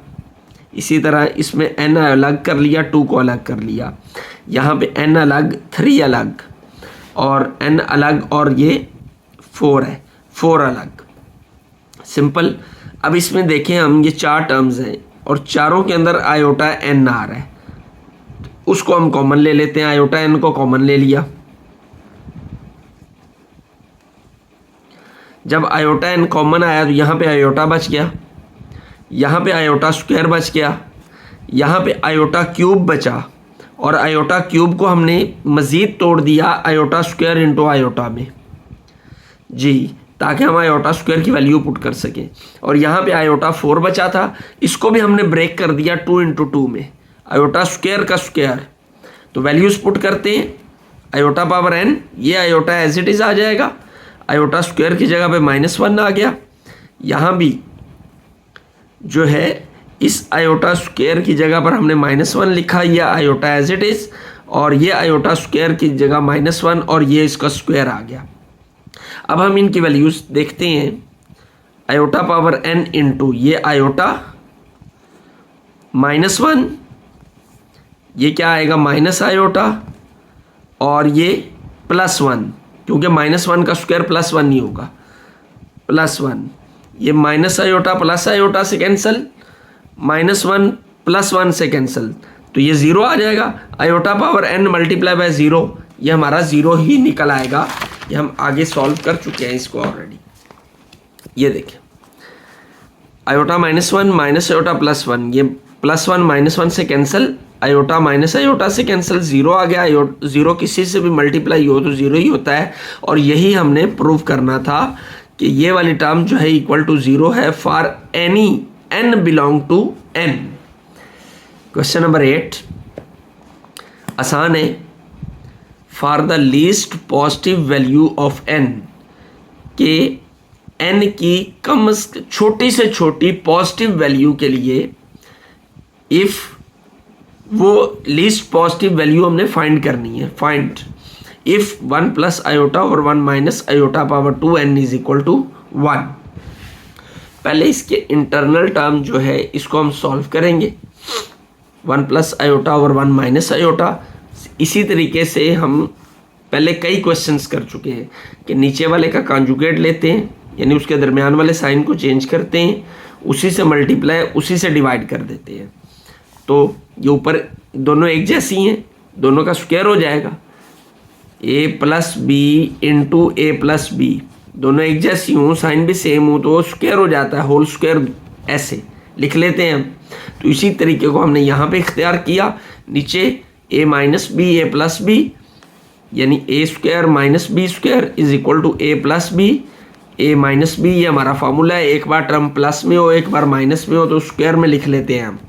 Speaker 1: इसी तरह इसमें n अलग कर लिया, 2 को अलग कर लिया, यहाँ पे n अलग, 3 अलग और n अलग और ये 4 है, 4 अलग। सिंपल। अब इसमें देखें हम, ये 4 टर्म्स हैं और चारों के अंदर आयोटा n आ रहा है, उसको हम कॉमन ले लेते हैं। आयोटा n को कॉमन ले लिया, जब आयोटा n कॉमन आया तो यहाँ पे आयोटा बच गया, यहाँ पे आयोटा स्क्वायर बच गया, यहाँ पे आयोटा क्यूब बचा और आयोटा क्यूब को हमने मज़ीद तोड़ दिया आयोटा स्क्वायर इंटू आयोटा में जी, ताकि हम आयोटा स्क्वायर की वैल्यू पुट कर सकें। और यहाँ पे आयोटा 4 बचा था, इसको भी हमने ब्रेक कर दिया 2 इंटू 2 में, आयोटा स्क्वायर का स्क्वायर। तो वैल्यूज़ पुट करते हैं, आयोटा पावर n, ये आयोटा एज इट इज़ आ जाएगा, आयोटा स्क्वायर की जगह पे -1 आ गया। यहाँ भी जो है इस आयोटा स्क्वायर की जगह पर हमने -1 लिखा, यह आयोटा एज इट इज़, और ये आयोटा स्क्वायर की जगह -1 और ये इसका स्क्वायर आ गया। अब हम इनकी वैल्यूज़ देखते हैं, आयोटा पावर n इंटू ये आयोटा -1, ये क्या आएगा माइनस आयोटा और ये +1, क्योंकि -1 का स्क्वायर +1 नहीं होगा, +1, ये माइनस आयोटा प्लस आयोटा से कैंसिल, -1 +1 से कैंसिल, तो ये 0 आ जाएगा। Iota power n multiply by 0, ये हमारा 0 ही निकल आएगा। ये हम आगे सॉल्व कर चुके हैं इसको ऑलरेडी। ये देखें, आयोटा -1 माइनस आयोटा +1, ये +1 -1 से कैंसिल, आयोटा माइनस आयोटा से कैंसिल, 0 आ गया। 0 किसी से भी मल्टीप्लाई हो तो 0 ही होता है और यही हमने प्रूव करना था कि ये वाली टर्म जो है इक्वल टू 0 है for any n belong to n। Question number 8 आसान है। For the least positive value of n, के n की छोटी से छोटी पॉजिटिव वैल्यू के लिए इफ़ वो लीस्ट पॉजिटिव वैल्यू हमने फाइंड करनी है, फाइंड इफ 1 प्लस आयोटा और 1 minus iota power 2n is equal to 1। पहले इसके इंटरनल टर्म जो है इसको हम सॉल्व करेंगे, 1 प्लस आयोटा और 1 माइनस आयोटा। इसी तरीके से हम पहले कई क्वेश्चंस कर चुके हैं कि नीचे वाले का कॉन्जुगेट लेते हैं, यानी उसके दरमियान वाले साइन को चेंज करते हैं, उसी से मल्टीप्लाई उसी से डिवाइड कर देते हैं, तो ये ऊपर दोनों एक जैसी हैं, दोनों का स्क्वायर हो जाएगा, a plus b into A plus b, दोनों एक जैसी हूँ, साइन भी सेम हो तो स्क्वायर हो जाता है, होल स्क्वायर ऐसे लिख लेते हैं हम। तो इसी तरीके को हमने यहाँ पे इख्तियार किया, नीचे a minus b a plus b, यानी a square minus B square is equal to a plus b, a minus b ये हमारा फार्मूला है, एक बार टर्म प्लस में हो एक बार माइनस में हो तो स्क्वायर में लिख लेते हैं हम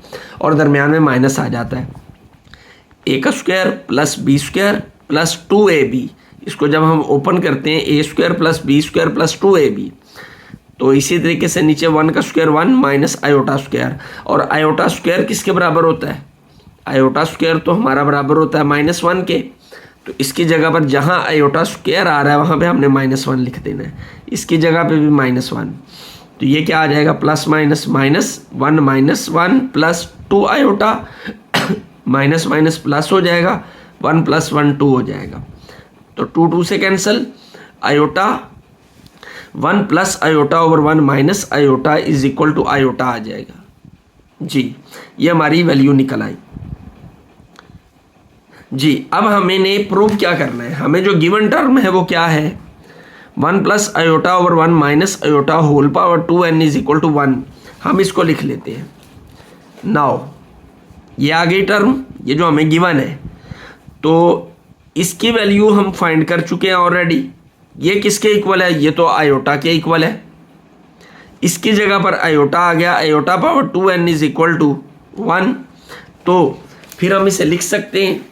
Speaker 1: और दरमियान में माइनस आ जाता है। a का square plus b square plus 2ab, इसको जब हम ओपन करते हैं a square plus b square plus 2ab, तो इसी तरीके से नीचे 1 का स्क्वायर 1 माइनस आयोटा स्क्वायर, और आयोटा स्क्वायर किसके बराबर होता है, आयोटा स्क्वायर तो हमारा बराबर होता है -1 के, तो इसकी जगह पर जहाँ आयोटा स्क्वायर आ रहा है वहाँ पे हमने -1 लिख देना है, इसकी जगह पे भी -1। तो ये क्या आ जाएगा, plus minus -1 -1 plus 2 iota minus minus plus हो जाएगा, 1 + 1 2 हो जाएगा। तो 2 2 से cancel, iota 1 + iota over 1 - iota is equal to iota आ जाएगा जी। ये हमारी वैल्यू निकल आई जी। अब हमें प्रूव क्या करना है, हमें जो गिवन टर्म है वो क्या है, 1 + iota over 1 - iota whole power 2n is equal to 1। हम इसको लिख लेते हैं। नाउ ये आ गई टर्म, ये जो हमें गिवन है, तो इसकी वैल्यू हम फाइंड कर चुके हैं ऑलरेडी। ये किसके इक्वल है, ये तो आयोटा के इक्वल है। इसकी जगह पर आयोटा आ गया, iota power 2n is equal to 1। तो फिर हम इसे लिख सकते हैं,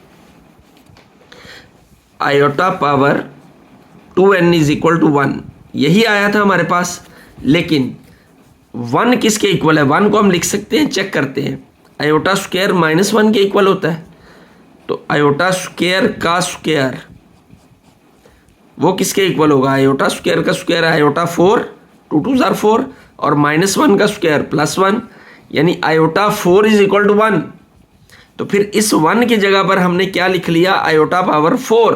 Speaker 1: iota power 2n is equal to 1। यही आया था हमारे पास, लेकिन 1 किसके इक्वल है, 1 को हम लिख सकते हैं, चेक करते हैं। आयोटा स्क्वायर -1 के इक्वल होता है, तो आयोटा स्क्वायर का स्क्वायर वो किसके इक्वल होगा, आयोटा स्क्वायर का स्क्वायर आयोटा 4, 2 2 = 4 और -1 का स्क्वायर +1, यानी आयोटा 4 इज इक्वल टू 1। तो फिर इस 1 की जगह पर हमने क्या लिख लिया, आयोटा पावर 4,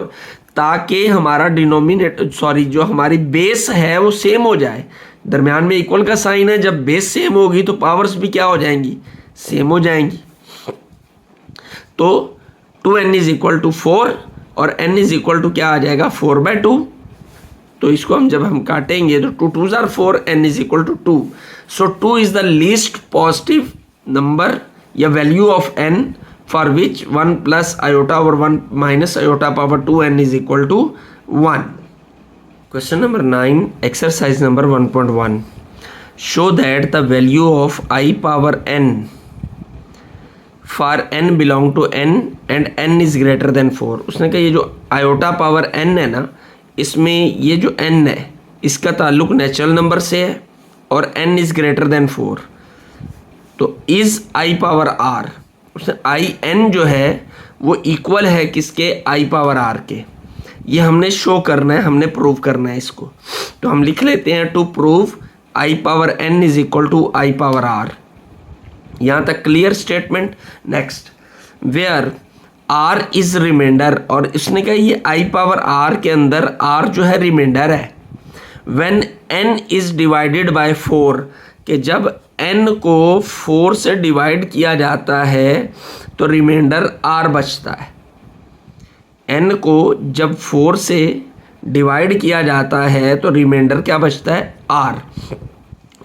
Speaker 1: ताकि हमारा जो हमारी बेस है वो सेम हो जाए। दरम्यान में इक्वल का साइन है, जब बेस सेम होगी तो पावर्स भी क्या हो जाएंगी, सेम हो जाएंगी। तो 2n इज इक्वल टू 4 और n इज इक्वल टू क्या आ जाएगा, 4/2। तो इसको हम जब हम काटेंगे तो 2 2 = 4, n is equal to 2। So 2 is the least positive number या value of n for which 1 + iota over 1 - iota power 2n is equal to 1। Question number 9, exercise number 1.1, show that the value of i power n for n belong to n and n is greater than 4। उसने कहा ये जो iota power n है ना, इसमें ये जो n है इसका ताल्लुक नेचुरल नंबर से है और n इज ग्रेटर देन 4। तो इज i पावर r, उसने i n जो है वो इक्वल है किसके, i पावर r के। ये हमने शो करना है, हमने प्रूव करना है इसको। तो हम लिख लेते हैं, to prove i power n is equal to i power r। यहाँ तक clear statement. Next, where r is remainder, और इसने कहा ये i पावर r के अंदर r जो है रिमाइंडर है। When n is divided by 4, कि जब n को 4 से डिवाइड किया जाता है तो रिमाइंडर r बचता है। n को जब 4 से डिवाइड किया जाता है तो रिमाइंडर क्या बचता है, r।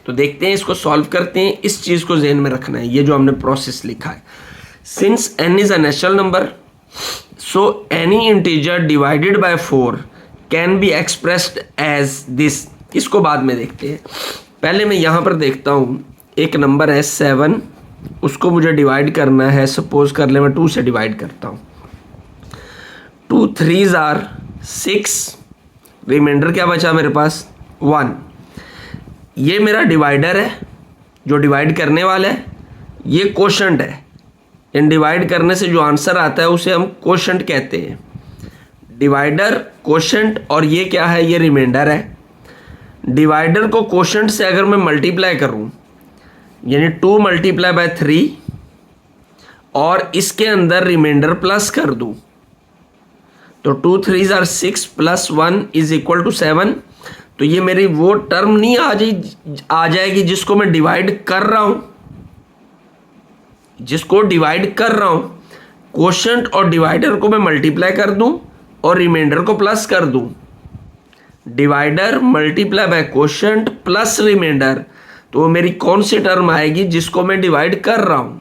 Speaker 1: तो देखते हैं, इसको सॉल्व करते हैं। इस चीज़ को ज़हन में रखना है, ये जो हमने प्रोसेस लिखा है। Since n is a natural number, so any integer divided by 4 can be expressed as this. इसको बाद में देखते हैं, पहले मैं यहाँ पर देखता हूँ, एक नंबर है 7, उसको मुझे डिवाइड करना है। सपोज कर ले मैं 2 से डिवाइड करता हूँ, 2 3s = 6, रिमाइंडर क्या बचा मेरे पास, 1। ये मेरा डिवाइडर है जो डिवाइड करने वाला है, ये कोशेंट है। इन डिवाइड करने से जो आंसर आता है उसे हम कोशेंट कहते हैं। डिवाइडर, कोशेंट, और ये क्या है, ये रिमाइंडर है। डिवाइडर को कोशेंट से अगर मैं मल्टीप्लाई करूं, यानी 2 × 3 और इसके अंदर रिमाइंडर प्लस कर दूं, तो 2 3s = 6 + 1 इज इक्वल टू 7। तो ये मेरी वो टर्म नहीं आ जाएगी जिसको मैं डिवाइड कर रहा हूं, जिसको डिवाइड कर रहा हूं। कोशेंट और डिवाइडर को मैं मल्टीप्लाई कर दूं और रिमाइंडर को प्लस कर दूं। Divider multiply by quotient plus remainder, तो वो मेरी कौन सी टर्म आएगी, जिसको मैं डिवाइड कर रहा हूं।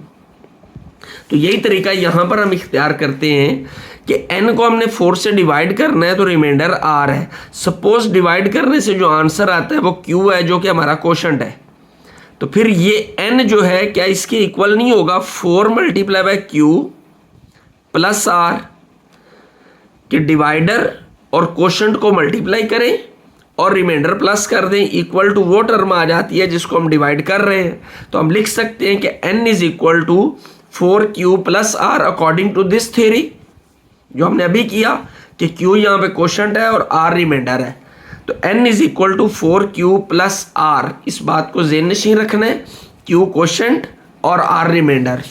Speaker 1: तो यही तरीका यहां पर हम इख्तियार करते हैं कि n को हमने 4 से डिवाइड करना है तो रिमाइंडर r है। सपोज डिवाइड करने से जो आंसर आता है वो q है, जो कि हमारा कोशेंट है। तो फिर ये n जो है क्या इसके इक्वल नहीं होगा, 4 × q + r, कि डिवाइडर और कोशेंट को मल्टीप्लाई करें और रिमाइंडर प्लस कर दें, इक्वल टू वो टर्म आ जाती है जिसको हम डिवाइड कर रहे हैं। तो हम लिख सकते हैं कि n is equal to 4q + r according to this theory, जो हमने अभी किया कि Q यहाँ पे क्वोशंट है और R रिमाइंडर है, तो N is equal to 4Q plus R, इस बात को ज़हन नशीं रखना है, Q क्वोशंट और R रिमाइंडर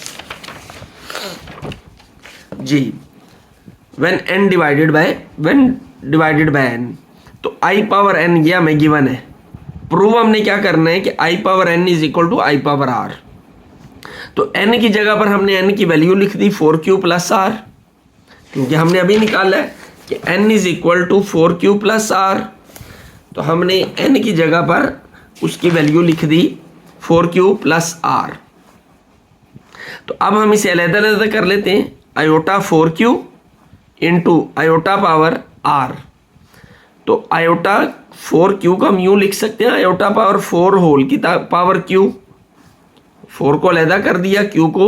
Speaker 1: जी। when डिवाइडेड बाय n, तो I पावर n ये हमें गिवन है, प्रूव हमने क्या करना है कि I power n is equal to I power R, तो n की जगह पर हमने n की वैल्यू लिख दी 4Q प्लस R, क्योंकि हमने अभी निकाला है कि n is equal to 4Q plus R, तो हमने n की जगह पर उसकी वैल्यू लिख दी 4Q प्लस R। तो अब हम इसे अलग-अलग कर लेते हैं, iota 4Q into iota power R, तो आयोटा 4Q को हम यूँ लिख सकते हैं आयोटा पावर 4 होल की पावर Q, 4 को अलहदा कर दिया, Q को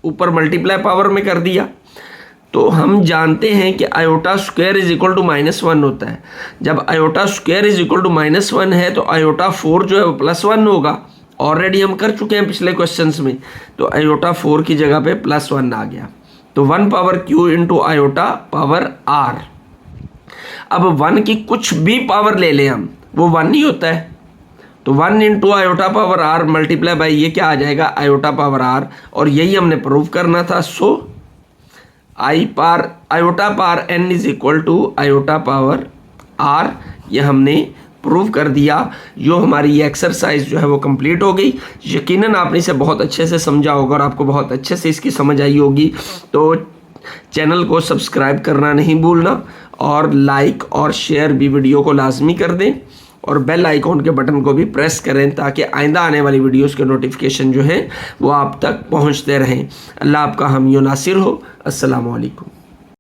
Speaker 1: ऊपर मल्टीप्लाई पावर में कर दिया। तो हम जानते हैं कि iota square is equal to -1 होता है, जब iota square is equal to -1 है तो आयोटा 4 जो है वो +1 होगा, ऑलरेडी हम कर चुके हैं पिछले क्वेश्चंस में, तो आयोटा 4 की जगह पे +1 आ गया, तो 1 power Q into iota power R। अब 1 की कुछ भी पावर ले लें हम, वो 1 ही होता है, तो 1 into iota power R multiply by ये क्या आ जाएगा आयोटा पावर R, और यही हमने प्रूव करना था। So iota power n is equal to iota power R, ये हमने प्रूव कर दिया। जो हमारी ये एक्सरसाइज जो है वो कंप्लीट हो गई। यकीनन आपने इसे बहुत अच्छे से समझा होगा और आपको बहुत अच्छे से इसकी समझ आई होगी। तो चैनल को सब्सक्राइब करना नहीं भूलना और लाइक और शेयर भी वीडियो को लाजमी कर दें और बेल आइकॉन के बटन को भी प्रेस करें ताकि आइंदा आने वाली वीडियोस के नोटिफिकेशन जो है वो आप तक पहुंचते रहें। अल्लाह आपका हामी नासिर हो। अस्सलामु अलैकुम।